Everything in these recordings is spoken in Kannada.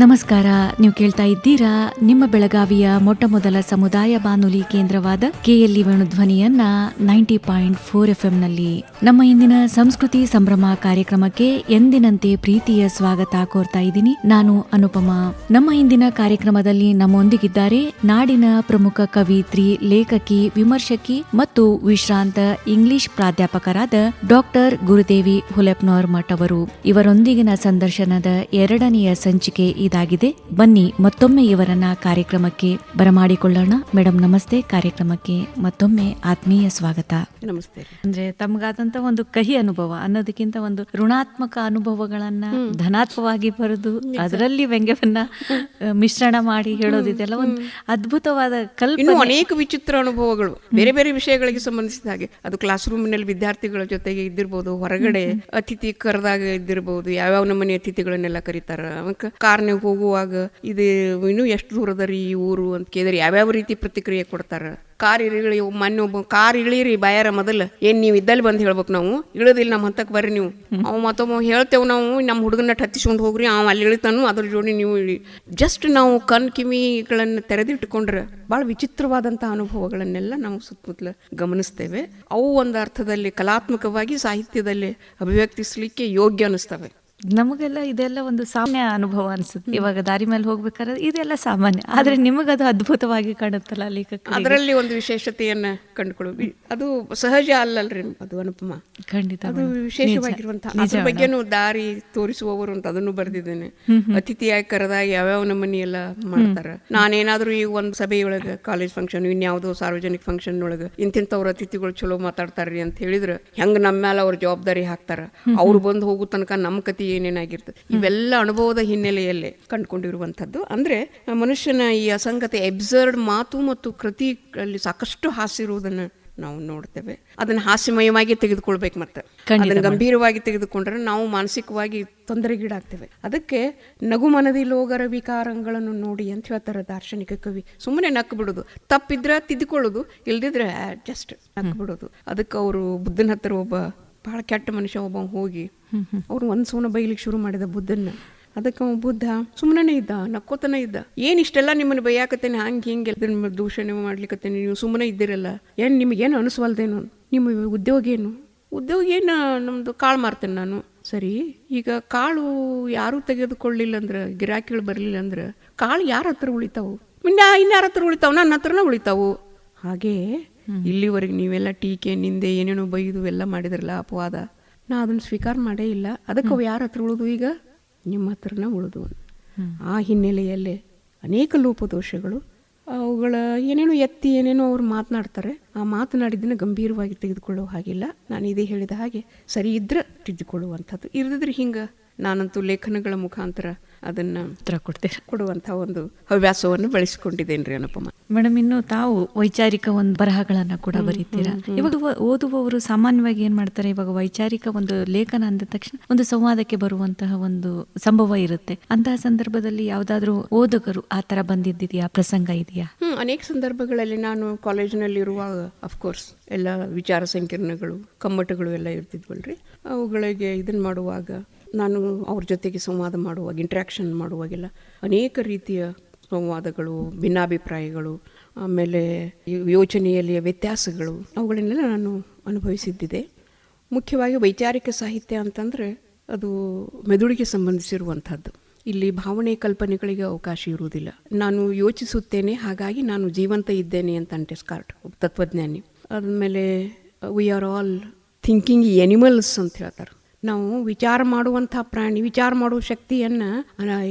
ನಮಸ್ಕಾರ. ನೀವು ಕೇಳ್ತಾ ಇದ್ದೀರಾ ನಿಮ್ಮ ಬೆಳಗಾವಿಯ ಮೊಟ್ಟ ಮೊದಲ ಸಮುದಾಯ ಬಾನುಲಿ ಕೇಂದ್ರವಾದ KLE ವೇಣುಧ್ವನಿಯನ್ನ 90.4 FM ನಲ್ಲಿ. ನಮ್ಮ ಇಂದಿನ ಸಂಸ್ಕೃತಿ ಸಂಭ್ರಮ ಕಾರ್ಯಕ್ರಮಕ್ಕೆ ಎಂದಿನಂತೆ ಪ್ರೀತಿಯ ಸ್ವಾಗತ ಕೋರ್ತಾ ಇದ್ದೀನಿ. ನಾನು ಅನುಪಮಾ. ನಮ್ಮ ಇಂದಿನ ಕಾರ್ಯಕ್ರಮದಲ್ಲಿ ನಮ್ಮೊಂದಿಗಿದ್ದಾರೆ ನಾಡಿನ ಪ್ರಮುಖ ಕವಿತ್ರಿ, ಲೇಖಕಿ, ವಿಮರ್ಶಕಿ ಮತ್ತು ವಿಶ್ರಾಂತ ಇಂಗ್ಲಿಷ್ ಪ್ರಾಧ್ಯಾಪಕರಾದ ಡಾಕ್ಟರ್ ಗುರುದೇವಿ ಹುಲೆಪ್ನವರ್ ಮಠ್ ಅವರು. ಇವರೊಂದಿಗಿನ ಸಂದರ್ಶನದ ಎರಡನೆಯ ಸಂಚಿಕೆ ಇದಾಗಿದೆ. ಬನ್ನಿ ಮತ್ತೊಮ್ಮೆ ಇವರನ್ನ ಕಾರ್ಯಕ್ರಮಕ್ಕೆ ಬರಮಾಡಿಕೊಳ್ಳೋಣ. ಮೇಡಮ್ ನಮಸ್ತೆ. ಕಾರ್ಯಕ್ರಮಕ್ಕೆ ಮತ್ತೊಮ್ಮೆ ಆತ್ಮೀಯ ಸ್ವಾಗತ. ನಮಸ್ತೆ. ಅಂದ್ರೆ ತಮಗಾದಂತ ಒಂದು ಕಹಿ ಅನುಭವ ಅನ್ನೋದಕ್ಕಿಂತ ಒಂದು ಋಣಾತ್ಮಕ ಅನುಭವಗಳನ್ನ ಧನಾತ್ಮಕವಾಗಿ ಬರೆದು ಅದರಲ್ಲಿ ವ್ಯಂಗ್ಯವನ್ನ ಮಿಶ್ರಣ ಮಾಡಿ ಹೇಳೋದಿದೆಲ್ಲ ಒಂದು ಅದ್ಭುತವಾದ ಕಲ್ಪನೆ. ಅನೇಕ ವಿಚಿತ್ರ ಅನುಭವಗಳು ಬೇರೆ ಬೇರೆ ವಿಷಯಗಳಿಗೆ ಸಂಬಂಧಿಸಿದ ಹಾಗೆ. ಅದು ಕ್ಲಾಸ್ ರೂಮ್ ನಲ್ಲಿ ವಿದ್ಯಾರ್ಥಿಗಳ ಜೊತೆಗೆ ಇದ್ದಿರ್ಬೋದು, ಹೊರಗಡೆ ಅತಿಥಿ ಕರೆದಾಗ ಇದ್ದಿರ್ಬೋದು, ಯಾವ್ಯಾವ ನಮ್ಮನೆ ಅತಿಥಿಗಳನ್ನೆಲ್ಲ ಕರೀತಾರ. ಕಾರ್ನಾಗ ಹೋಗುವಾಗ ಇದು ಇನ್ನೂ ಎಷ್ಟು ದೂರದರಿ ಈ ಊರು ಅಂತ ಕೇಳಿದ್ರೆ ಯಾವ್ಯಾವ ರೀತಿ ಪ್ರತಿಕ್ರಿಯೆ ಕೊಡ್ತಾರ. ಕಾರ್ ಇಳಿ, ಮೊನ್ನೆ ಒಬ್ಬ ಕಾರ್ ಇಳಿರಿ ಬಾಯಾರ ಮೊದಲ ಏನ್ ನೀವು ಇದ್ದಲ್ಲಿ ಬಂದು ಹೇಳ್ಬೇಕು, ನಾವು ಇಳೋದಿಲ್ಲ ನಮ್ಮ ಹಂತಕ್ಕೆ ಬರ್ರಿ ನೀವು. ಅವ್ ಮತ್ತೊಬ್ಬ ಹೇಳ್ತೇವೆ ನಾವು ನಮ್ಮ ಹುಡುಗನ ಹತ್ತಿಸ್ಕೊಂಡು ಹೋಗ್ರಿ, ಅವ್ ಅಲ್ಲಿ ಇಳಿತಾನು ಅದ್ರ ಜೋಡಿ ನೀವು ಇಳಿ. ಜಸ್ಟ್ ನಾವು ಕಣ್ ಕಿವಿಗಳನ್ನು ತೆರೆದಿಟ್ಟುಕೊಂಡ್ರೆ ಬಹಳ ವಿಚಿತ್ರವಾದಂಥ ಅನುಭವಗಳನ್ನೆಲ್ಲ ನಾವು ಸುತ್ತಮುತ್ತಲ ಗಮನಿಸ್ತೇವೆ. ಅವು ಒಂದು ಅರ್ಥದಲ್ಲಿ ಕಲಾತ್ಮಕವಾಗಿ ಸಾಹಿತ್ಯದಲ್ಲಿ ಅಭಿವ್ಯಕ್ತಿಸ್ಲಿಕ್ಕೆ ಯೋಗ್ಯ ಅನಿಸ್ತವೆ. ನಮಗೆಲ್ಲ ಇದೆಲ್ಲ ಒಂದು ಸಾಮಾನ್ಯ ಅನುಭವ ಅನ್ಸುತ್ತೆ. ಇವಾಗ ದಾರಿ ಮೇಲೆ ಹೋಗ್ಬೇಕಾದ್ರೆ ಇದೆಲ್ಲ ಸಾಮಾನ್ಯ, ಆದ್ರೆ ನಿಮಗದು ಅದ್ಭುತವಾಗಿ ಕಾಣುತ್ತಲ್ಲ ಲೇಖಕ. ಅದರಲ್ಲಿ ಒಂದು ವಿಶೇಷತೆಯನ್ನ ಕಂಡುಕೊಳ್ಳಿ. ಅದು ಸಹಜ ಅಲ್ಲಲ್ರಿ, ಅದು ಅನುಪಮ. ಖಂಡಿತ ಅದು ವಿಶೇಷವಾಗಿರುವಂತಹ ಅದ್ರ ಬಗ್ಗೆನೂ ದಾರಿ ತೋರಿಸುವವರು ಅಂತ ಅದನ್ನು ಬರೆದಿದ್ದೇನೆ. ಅತಿಥಿಯಾಗಿ ಕರೆದಾಗ ಯಾವ್ಯಾವ ನಮ್ಮನಿ ಎಲ್ಲ ಮಾಡ್ತಾರ. ನಾನೇನಾದ್ರೂ ಈ ಒಂದು ಸಭೆಯೊಳಗೆ, ಕಾಲೇಜ್ ಫಂಕ್ಷನ್, ಇನ್ಯಾವುದೋ ಸಾರ್ವಜನಿಕ ಫಂಕ್ಷನ್ ಒಳಗೆ ಇಂತಿಂತವ್ರ ಅತಿಥಿಗಳು ಚಲೋ ಮಾತಾಡ್ತಾರ್ರಿ ಅಂತ ಹೇಳಿದ್ರೆ ಹೆಂಗ್ ನಮ್ಮ ಮೇಲೆ ಅವ್ರ ಜವಾಬ್ದಾರಿ ಹಾಕ್ತಾರ. ಅವ್ರು ಬಂದು ಹೋಗೋ ತನಕ ನಮ್ಮ ಕತಿ ಏನೇನಾಗಿರ್ತದೆ, ಇವೆಲ್ಲ ಅನುಭವದ ಹಿನ್ನೆಲೆಯಲ್ಲೇ ಕಂಡುಕೊಂಡಿರುವಂಥದ್ದು. ಅಂದ್ರೆ ಮನುಷ್ಯನ ಈ ಅಸಂಗತೆ, ಎಬ್ಸರ್ಡ್ ಮಾತು ಮತ್ತು ಕೃತಿಗಳಲ್ಲಿ ಸಾಕಷ್ಟು ಹಾಸ್ಯ ಇರುವುದನ್ನ ನಾವು ನೋಡ್ತೇವೆ. ಅದನ್ನ ಹಾಸ್ಯಮಯವಾಗಿ ತೆಗೆದುಕೊಳ್ಬೇಕು. ಮತ್ತೆ ಅದನ್ನ ಗಂಭೀರವಾಗಿ ತೆಗೆದುಕೊಂಡ್ರೆ ನಾವು ಮಾನಸಿಕವಾಗಿ ತೊಂದರೆಗೀಡಾಗ್ತೇವೆ. ಅದಕ್ಕೆ ನಗು ಮನದಿ ಲೋಗರ ವಿಕಾರಗಳನ್ನು ನೋಡಿ ಅಂತ ಹೇಳ್ತಾರೆ ದಾರ್ಶನಿಕ ಕವಿ. ಸುಮ್ಮನೆ ನಕ್ಕು ಬಿಡೋದು, ತಪ್ಪಿದ್ರೆ ತಿದ್ದುಕೊಳ್ಳೋದು, ಇಲ್ದಿದ್ರೆ ಜಸ್ಟ್ ನಕ್ಕು ಬಿಡೋದು. ಅದಕ್ಕೆ ಅವರು ಬುದ್ಧನ ಹತ್ರ ಒಬ್ಬ ಬಹಳ ಕೆಟ್ಟ ಮನುಷ್ಯ ಒಬ್ಬ ಹೋಗಿ ಅವ್ರು ಒಂದು ಸೋನ ಬೈಲಿಕ್ಕೆ ಶುರು ಮಾಡಿದ ಬುದ್ಧನ. ಅದಕ್ಕೆ ಅವ ಬುದ್ಧ ಸುಮ್ಮನೆ ಇದ್ದ, ನಕ್ಕೋತನ ಇದ್ದ. ಏನ್ ಇಷ್ಟೆಲ್ಲ ನಿಮ್ಮನ್ನು ಬೈಯಾಕತ್ತೇನೆ, ಹಂಗೆ ಹಿಂಗೆ ದೂಷಣೆ ಮಾಡ್ಲಿಕ್ಕತ್ತೇನೆ, ನೀವು ಸುಮ್ಮನೆ ಇದ್ದಿರಲ್ಲ, ಏನ್ ನಿಮಗೇನು ಅನಿಸ್ವಲ್ದೇನು, ನಿಮ್ಮ ಉದ್ಯೋಗ ಏನು? ಉದ್ಯೋಗ ಏನು? ನಮ್ದು ಕಾಳು ಮಾರ್ತೇನೆ ನಾನು. ಸರಿ, ಈಗ ಕಾಳು ಯಾರು ತೆಗೆದುಕೊಳ್ಳಿಲ್ಲ ಅಂದ್ರೆ, ಗಿರಾಕಿಗಳು ಬರಲಿಲ್ಲ ಅಂದ್ರೆ ಕಾಳು ಯಾರ ಹತ್ರ ಉಳಿತಾವು? ಇನ್ಯಾರ ಹತ್ರ ಉಳಿತಾವು? ನನ್ನ ಹತ್ರನ ಉಳಿತಾವು. ಹಾಗೇ ಇಲ್ಲಿವರೆಗೆ ನೀವೆಲ್ಲ ಟೀಕೆ, ನಿಂದೆ, ಏನೇನೋ ಬೈದು ಎಲ್ಲ ಮಾಡಿದ್ರಲ್ಲ, ಅಪವಾದ, ನಾ ಅದನ್ನು ಸ್ವೀಕಾರ ಮಾಡೇ ಇಲ್ಲ. ಅದಕ್ಕೆ ಅವು ಯಾರ ಹತ್ರ ಉಳಿದು? ಈಗ ನಿಮ್ಮ ಹತ್ರನ ಉಳಿದು. ಆ ಹಿನ್ನೆಲೆಯಲ್ಲೇ ಅನೇಕ ಲೋಪದೋಷಗಳು, ಅವುಗಳ ಏನೇನೋ ಎತ್ತಿ ಏನೇನೋ ಅವ್ರು ಮಾತನಾಡ್ತಾರೆ. ಆ ಮಾತನಾಡಿದ್ದನ್ನು ಗಂಭೀರವಾಗಿ ತೆಗೆದುಕೊಳ್ಳೋ ಹಾಗಿಲ್ಲ. ನಾನು ಇದೇ ಹೇಳಿದ ಹಾಗೆ ಸರಿ ಇದ್ರೆ ತಿದ್ದುಕೊಳ್ಳುವಂಥದ್ದು, ಇರದಿದ್ರೆ ಹಿಂಗೆ ನಾನಂತೂ ಲೇಖನಗಳ ಮುಖಾಂತರ ಅದನ್ನ ಕೊಡುವಂಥ ಒಂದು ಹವ್ಯಾಸವನ್ನು ಬೆಳೆಸಿಕೊಂಡಿದ್ದೇನ್ರಿ ಅನುಪಮ. ಮೇಡಮ್, ಇನ್ನು ತಾವು ವೈಚಾರಿಕ ಒಂದು ಬರಹಗಳನ್ನ ಕೂಡ ಬರೀತೀರಾ. ಇವಾಗ ಓದುವವರು ಸಾಮಾನ್ಯವಾಗಿ ಏನ್ ಮಾಡ್ತಾರೆ, ಇವಾಗ ವೈಚಾರಿಕ ಒಂದು ಲೇಖನ ಅಂದ ತಕ್ಷಣ ಒಂದು ಸಂವಾದಕ್ಕೆ ಬರುವಂತಹ ಒಂದು ಸಂಭವ ಇರುತ್ತೆ. ಅಂತಹ ಸಂದರ್ಭದಲ್ಲಿ ಯಾವ್ದಾದ್ರು ಓದುಗರು ಆ ತರ ಬಂದಿದ್ದಿದೆಯಾ, ಪ್ರಸಂಗ ಇದೆಯಾ? ಅನೇಕ ಸಂದರ್ಭಗಳಲ್ಲಿ ನಾನು ಕಾಲೇಜಿನಲ್ಲಿ ಇರುವಾಗ ಅಫ್ಕೋರ್ಸ್ ಎಲ್ಲ ವಿಚಾರ ಸಂಕಿರಣಗಳು, ಕಮ್ಮಟಗಳು ಎಲ್ಲ ಇರ್ತಿದ್ವಲ್ರಿ. ಅವುಗಳಿಗೆ ಇದನ್ನ ಮಾಡುವಾಗ, ನಾನು ಅವ್ರ ಜೊತೆಗೆ ಸಂವಾದ ಮಾಡುವಾಗ, ಇಂಟ್ರ್ಯಾಕ್ಷನ್ ಮಾಡುವಾಗೆಲ್ಲ ಅನೇಕ ರೀತಿಯ ಸಂವಾದಗಳು, ಭಿನ್ನಾಭಿಪ್ರಾಯಗಳು, ಆಮೇಲೆ ಯೋಚನೆಯಲ್ಲಿ ವ್ಯತ್ಯಾಸಗಳು, ಅವುಗಳನ್ನೆಲ್ಲ ನಾನು ಅನುಭವಿಸಿದ್ದಿದೆ. ಮುಖ್ಯವಾಗಿ ವೈಚಾರಿಕ ಸಾಹಿತ್ಯ ಅಂತಂದರೆ ಅದು ಮೆದುಳಿಗೆ ಸಂಬಂಧಿಸಿರುವಂಥದ್ದು. ಇಲ್ಲಿ ಭಾವನೆ, ಕಲ್ಪನೆಗಳಿಗೆ ಅವಕಾಶ ಇರುವುದಿಲ್ಲ. ನಾನು ಯೋಚಿಸುತ್ತೇನೆ, ಹಾಗಾಗಿ ನಾನು ಜೀವಂತ ಇದ್ದೇನೆ ಅಂತ ಅಂಟೆಸ್ಕಾರ್ಟ್ ತತ್ವಜ್ಞಾನಿ. ಆದಮೇಲೆ we are all thinking animals ಅಂತ ಹೇಳ್ತಾರೆ. ನಾವು ವಿಚಾರ ಮಾಡುವಂಥ ಪ್ರಾಣಿ, ವಿಚಾರ ಮಾಡುವ ಶಕ್ತಿಯನ್ನು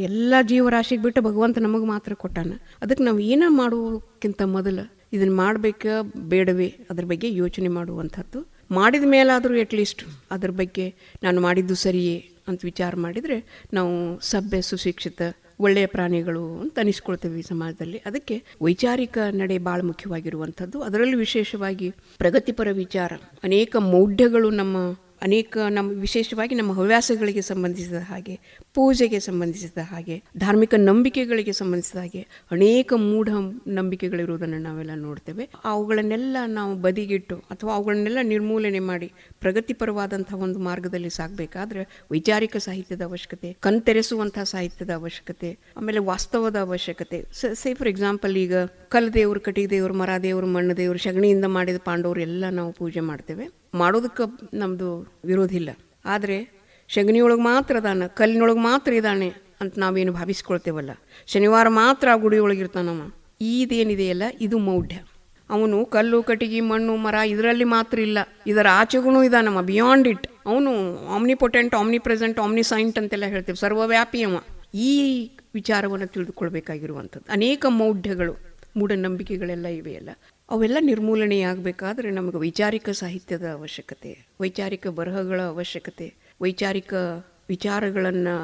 ಎಲ್ಲ ಜೀವರಾಶಿಗೆ ಬಿಟ್ಟು ಭಗವಂತ ನಮಗೆ ಮಾತ್ರ ಕೊಟ್ಟಾನ. ಅದಕ್ಕೆ ನಾವು ಏನೋ ಮಾಡೋಕ್ಕಿಂತ ಮೊದಲು ಇದನ್ನು ಮಾಡಬೇಕಾ ಬೇಡವೇ ಅದ್ರ ಬಗ್ಗೆ ಯೋಚನೆ ಮಾಡುವಂಥದ್ದು. ಮಾಡಿದ ಮೇಲಾದರೂ ಅಟ್ಲೀಸ್ಟ್ ಅದ್ರ ಬಗ್ಗೆ ನಾನು ಮಾಡಿದ್ದು ಸರಿಯೇ ಅಂತ ವಿಚಾರ ಮಾಡಿದರೆ ನಾವು ಸಭ್ಯ, ಸುಶಿಕ್ಷಿತ, ಒಳ್ಳೆಯ ಪ್ರಾಣಿಗಳು ಅಂತ ಅನಿಸ್ಕೊಳ್ತೇವೆ ಈ ಸಮಾಜದಲ್ಲಿ. ಅದಕ್ಕೆ ವೈಚಾರಿಕ ನಡೆ ಭಾಳ ಮುಖ್ಯವಾಗಿರುವಂಥದ್ದು. ಅದರಲ್ಲಿ ವಿಶೇಷವಾಗಿ ಪ್ರಗತಿಪರ ವಿಚಾರ, ಅನೇಕ ಮೌಢ್ಯಗಳು ನಮ್ಮ ಅನೇಕ ನಮ್ಮ ವಿಶೇಷವಾಗಿ ನಮ್ಮ ಹವ್ಯಾಸಗಳಿಗೆ ಸಂಬಂಧಿಸಿದ ಹಾಗೆ, ಪೂಜೆಗೆ ಸಂಬಂಧಿಸಿದ ಹಾಗೆ, ಧಾರ್ಮಿಕ ನಂಬಿಕೆಗಳಿಗೆ ಸಂಬಂಧಿಸಿದ ಹಾಗೆ ಅನೇಕ ಮೂಢ ನಂಬಿಕೆಗಳಿರುವುದನ್ನು ನಾವೆಲ್ಲ ನೋಡ್ತೇವೆ. ಅವುಗಳನ್ನೆಲ್ಲ ನಾವು ಬದಿಗಿಟ್ಟು ಅಥವಾ ಅವುಗಳನ್ನೆಲ್ಲ ನಿರ್ಮೂಲನೆ ಮಾಡಿ ಪ್ರಗತಿಪರವಾದಂತಹ ಒಂದು ಮಾರ್ಗದಲ್ಲಿ ಸಾಗಬೇಕಾದ್ರೆ ವೈಚಾರಿಕ ಸಾಹಿತ್ಯದ ಅವಶ್ಯಕತೆ, ಕಣ್ತೆರೆಸುವಂತಹ ಸಾಹಿತ್ಯದ ಅವಶ್ಯಕತೆ, ಆಮೇಲೆ ವಾಸ್ತವದ ಅವಶ್ಯಕತೆ. ಸೇ ಫಾರ್ ಎಕ್ಸಾಂಪಲ್, ಈಗ ಕಲ್ ದೇವರು, ಕಟ್ಟಿಗೆ ದೇವರು, ಮರ ದೇವರು, ಮಣ್ಣು ದೇವರು, ಸಗಣಿಯಿಂದ ಮಾಡಿದ ಪಾಂಡವರು ಎಲ್ಲ ನಾವು ಪೂಜೆ ಮಾಡ್ತೇವೆ. ಮಾಡೋದಕ್ಕೆ ನಮ್ಮದು ವಿರೋಧ ಇಲ್ಲ. ಆದರೆ ಸಗಣಿಯೊಳಗೆ ಮಾತ್ರ ಅದಾನ, ಕಲ್ಲಿನೊಳಗೆ ಮಾತ್ರ ಇದ್ದಾನೆ ಅಂತ ನಾವೇನು ಭಾವಿಸ್ಕೊಳ್ತೇವಲ್ಲ, ಶನಿವಾರ ಮಾತ್ರ ಆ ಗುಡಿಯೊಳಗಿರ್ತಾನವ, ಇದೇನಿದೆಯಲ್ಲ ಇದು ಮೌಢ್ಯ. ಅವನು ಕಲ್ಲು, ಕಟ್ಟಿಗೆ, ಮಣ್ಣು, ಮರ ಇದರಲ್ಲಿ ಮಾತ್ರ ಇಲ್ಲ, ಇದರ ಆಚೆಗೂ ಇದಾನಮ್ಮ, ಬಿಯಾಂಡ್ ಇಟ್. ಅವನು ಆಮ್ನಿಪೊಟೆಂಟ್, ಆಮ್ನಿ ಪ್ರೆಸೆಂಟ್, ಆಮ್ನಿಸೈಂಟ್ ಅಂತೆಲ್ಲ ಹೇಳ್ತೇವೆ, ಸರ್ವವ್ಯಾಪಿ ಅವ. ಈ ವಿಚಾರವನ್ನು ತಿಳಿದುಕೊಳ್ಬೇಕಾಗಿರುವಂಥದ್ದು. ಅನೇಕ ಮೌಢ್ಯಗಳು, ಮೂಢನಂಬಿಕೆಗಳೆಲ್ಲ ಇವೆಯಲ್ಲ, ಅವೆಲ್ಲ ನಿರ್ಮೂಲನೆಯಾಗಬೇಕಾದ್ರೆ ನಮಗೆ ವೈಚಾರಿಕ ಸಾಹಿತ್ಯದ ಅವಶ್ಯಕತೆ, ವೈಚಾರಿಕ ಬರಹಗಳ ಅವಶ್ಯಕತೆ, ವೈಚಾರಿಕ ವಿಚಾರಗಳನ್ನು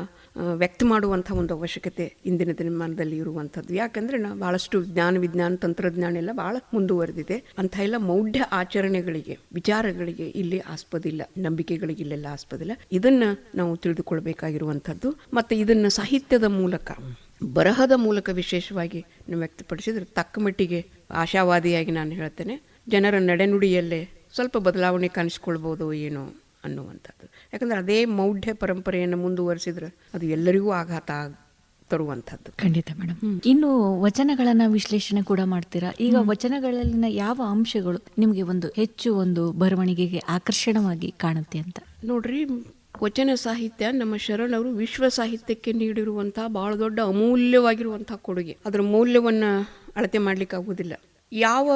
ವ್ಯಕ್ತ ಮಾಡುವಂಥ ಒಂದು ಅವಶ್ಯಕತೆ ಇಂದಿನ ದಿನಮಾನದಲ್ಲಿ ಇರುವಂಥದ್ದು. ಯಾಕಂದರೆ ಭಾಳಷ್ಟು ವಿಜ್ಞಾನ, ತಂತ್ರಜ್ಞಾನ ಎಲ್ಲ ಭಾಳ ಮುಂದುವರೆದಿದೆ. ಅಂಥ ಎಲ್ಲ ಮೌಢ್ಯ ಆಚರಣೆಗಳಿಗೆ, ವಿಚಾರಗಳಿಗೆ ಇಲ್ಲಿ ಆಸ್ಪದಿಲ್ಲ, ನಂಬಿಕೆಗಳಿಗೆ ಇಲ್ಲೆಲ್ಲ ಆಸ್ಪದಿಲ್ಲ. ಇದನ್ನು ನಾವು ತಿಳಿದುಕೊಳ್ಬೇಕಾಗಿರುವಂಥದ್ದು. ಮತ್ತು ಇದನ್ನು ಸಾಹಿತ್ಯದ ಮೂಲಕ, ಬರಹದ ಮೂಲಕ ವಿಶೇಷವಾಗಿ ನಾವು ವ್ಯಕ್ತಪಡಿಸಿದರೆ ತಕ್ಕ ಮಟ್ಟಿಗೆ ಆಶಾವಾದಿಯಾಗಿ ನಾನು ಹೇಳ್ತೇನೆ, ಜನರ ನಡೆನುಡಿಯಲ್ಲೇ ಸ್ವಲ್ಪ ಬದಲಾವಣೆ ಕಾಣಿಸ್ಕೊಳ್ಬೋದು ಏನೋ ಅನ್ನುವಂಥದ್ದು. ಯಾಕಂದರೆ ಅದೇ ಮೌಢ್ಯ ಪರಂಪರೆಯನ್ನು ಮುಂದುವರಿಸಿದ್ರೆ ಅದು ಎಲ್ಲರಿಗೂ ಆಘಾತ ತರುವಂಥದ್ದು. ಖಂಡಿತ ಮೇಡಮ್. ಇನ್ನು ವಚನಗಳನ್ನ ವಿಶ್ಲೇಷಣೆ ಕೂಡ ಮಾಡ್ತೀರಾ. ಈಗ ವಚನಗಳಲ್ಲಿನ ಯಾವ ಅಂಶಗಳು ನಿಮಗೆ ಹೆಚ್ಚು ಬರವಣಿಗೆಗೆ ಆಕರ್ಷಣವಾಗಿ ಕಾಣುತ್ತೆ ಅಂತ? ನೋಡ್ರಿ, ವಚನ ಸಾಹಿತ್ಯ ನಮ್ಮ ಶರಣರು ವಿಶ್ವ ಸಾಹಿತ್ಯಕ್ಕೆ ನೀಡಿರುವಂಥ ಭಾಳ ದೊಡ್ಡ ಅಮೂಲ್ಯವಾಗಿರುವಂಥ ಕೊಡುಗೆ. ಅದರ ಮೌಲ್ಯವನ್ನು ಅಳತೆ ಮಾಡಲಿಕ್ಕೆ ಆಗುವುದಿಲ್ಲ. ಯಾವ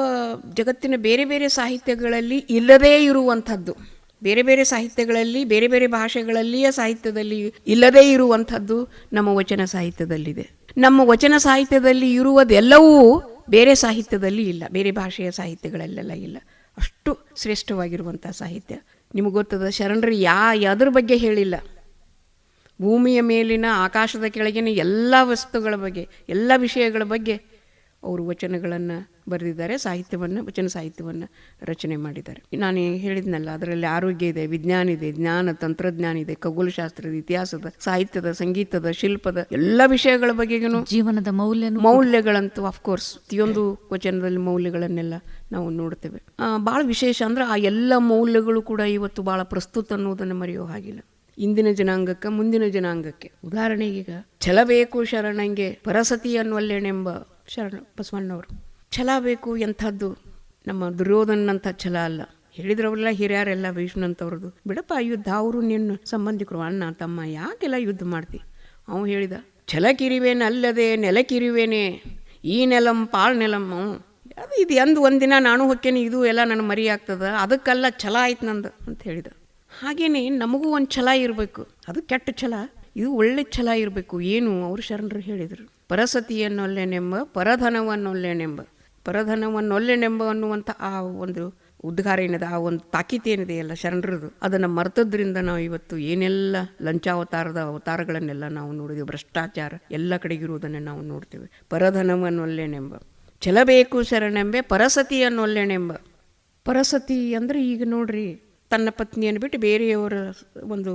ಜಗತ್ತಿನ ಬೇರೆ ಬೇರೆ ಸಾಹಿತ್ಯಗಳಲ್ಲಿ ಇಲ್ಲದೇ ಇರುವಂಥದ್ದು, ಬೇರೆ ಬೇರೆ ಸಾಹಿತ್ಯಗಳಲ್ಲಿ, ಬೇರೆ ಬೇರೆ ಭಾಷೆಗಳಲ್ಲಿಯ ಸಾಹಿತ್ಯದಲ್ಲಿ ಇಲ್ಲದೇ ಇರುವಂಥದ್ದು ನಮ್ಮ ವಚನ ಸಾಹಿತ್ಯದಲ್ಲಿದೆ. ನಮ್ಮ ವಚನ ಸಾಹಿತ್ಯದಲ್ಲಿ ಇರುವುದೆಲ್ಲವೂ ಬೇರೆ ಸಾಹಿತ್ಯದಲ್ಲಿ ಇಲ್ಲ, ಬೇರೆ ಭಾಷೆಯ ಸಾಹಿತ್ಯಗಳಲ್ಲೆಲ್ಲ ಇಲ್ಲ. ಅಷ್ಟು ಶ್ರೇಷ್ಠವಾಗಿರುವಂಥ ಸಾಹಿತ್ಯ. ನಿಮಗೆ ಗೊತ್ತದ, ಶರಣರು ಯಾವುದ್ರ ಬಗ್ಗೆ ಹೇಳಿಲ್ಲ. ಭೂಮಿಯ ಮೇಲಿನ, ಆಕಾಶದ ಕೆಳಗಿನ ಎಲ್ಲ ವಸ್ತುಗಳ ಬಗ್ಗೆ, ಎಲ್ಲ ವಿಷಯಗಳ ಬಗ್ಗೆ ಅವರು ವಚನಗಳನ್ನು ಬರೆದಿದ್ದಾರೆ, ವಚನ ಸಾಹಿತ್ಯವನ್ನು ರಚನೆ ಮಾಡಿದ್ದಾರೆ. ನಾನು ಹೇಳಿದ್ನಲ್ಲ, ಅದರಲ್ಲಿ ಆರೋಗ್ಯ ಇದೆ, ವಿಜ್ಞಾನ ಇದೆ, ಜ್ಞಾನ, ತಂತ್ರಜ್ಞಾನ ಇದೆ, ಖಗೋಳಶಾಸ್ತ್ರದ, ಇತಿಹಾಸದ, ಸಾಹಿತ್ಯದ, ಸಂಗೀತದ, ಶಿಲ್ಪದ ಎಲ್ಲ ವಿಷಯಗಳ ಬಗೆಗೂ, ಜೀವನದ ಮೌಲ್ಯಗಳಂತೂ ಅಫ್ಕೋರ್ಸ್ ಪ್ರತಿಯೊಂದು ವಚನದಲ್ಲಿ ಮೌಲ್ಯಗಳನ್ನೆಲ್ಲ ನಾವು ನೋಡ್ತೇವೆ. ಭಾಳ ವಿಶೇಷ ಅಂದರೆ ಆ ಎಲ್ಲ ಮೌಲ್ಯಗಳು ಕೂಡ ಇವತ್ತು ಭಾಳ ಪ್ರಸ್ತುತ ಅನ್ನೋದನ್ನು ಮರೆಯೋ ಹಾಗಿಲ್ಲ ಇಂದಿನ ಜನಾಂಗಕ್ಕೆ, ಮುಂದಿನ ಜನಾಂಗಕ್ಕೆ. ಉದಾಹರಣೆಗೀಗ ಛಲ ಬೇಕು ಶರಣಂಗೆ ಪರಸತಿ ಅನ್ನುವಲ್ಲೇನೆಂಬ ಶರಣ ಬಸವಣ್ಣವರು. ಛಲ ಬೇಕು, ಎಂಥದ್ದು, ನಮ್ಮ ದುರ್ಯೋಧನಂಥ ಛಲ ಅಲ್ಲ. ಹೇಳಿದ್ರವರೆಲ್ಲ ಹಿರಿಯರೆಲ್ಲ ವಿಷ್ಣುನಂತವ್ರದ್ದು, ಬಿಡಪ್ಪ ಯುದ್ಧ, ಅವರು ನಿನ್ನ ಸಂಬಂಧಿಕರು, ಅಣ್ಣ ತಮ್ಮ, ಯಾಕೆಲ್ಲ ಯುದ್ಧ ಮಾಡ್ತಿ? ಅವನು ಹೇಳಿದ, ಛಲ ಕಿರಿವೇನೆ ಅಲ್ಲದೆ ನೆಲ ಕಿರಿವೇನೆ, ಈ ನೆಲಂ ಪಾಳ್ ನೆಲಂ. ಅದು ಇದು ಅಂದು ಒಂದಿನ ನಾನು ಹೊಕ್ಕೇನೆ, ಇದು ಎಲ್ಲ ನನ್ನ ಮರಿ ಆಗ್ತದ, ಅದಕ್ಕೆಲ್ಲ ಛಲ ಆಯ್ತು ನಂದು ಅಂತ ಹೇಳಿದ. ಹಾಗೇನೆ ನಮಗೂ ಒಂದು ಛಲ ಇರಬೇಕು. ಅದು ಕೆಟ್ಟ ಛಲ, ಇದು ಒಳ್ಳೆ ಛಲ ಇರಬೇಕು. ಏನು ಅವರು ಶರಣರು ಹೇಳಿದರು, ಪರಸತಿಯನ್ನೊಲ್ಲೆನೆಂಬ ಪರಧನವನ್ನೊಲ್ಲೆನೆಂಬ. ಪರಧನವನ್ನೊಲ್ಲೆನೆಂಬ ಅನ್ನುವಂಥ ಆ ಒಂದು ಉದ್ಗಾರ ಏನಿದೆ, ಆ ಒಂದು ತಾಕೀತೇನಿದೆಯಲ್ಲ ಶರಣರದು, ಅದನ್ನು ಮರ್ತದ್ರಿಂದ ನಾವು ಇವತ್ತು ಏನೆಲ್ಲ ಲಂಚಾವತಾರದ ಅವತಾರಗಳನ್ನೆಲ್ಲ ನಾವು ನೋಡಿದೆವು. ಭ್ರಷ್ಟಾಚಾರ ಎಲ್ಲ ಕಡೆಗಿರುವುದನ್ನು ನಾವು ನೋಡ್ತೇವೆ. ಪರಧನವನ್ನೊಲ್ಲೆನೆಂಬ, ಛಲಬೇಕು ಶರಣೆಂಬೆ ಪರಸತಿಯನ್ನೊಲ್ಲೆನೆಂಬ. ಪರಸತಿ ಅಂದರೆ ಈಗ ನೋಡ್ರಿ, ತನ್ನ ಪತ್ನಿಯನ್ನು ಬಿಟ್ಟು ಬೇರೆಯವರ ಒಂದು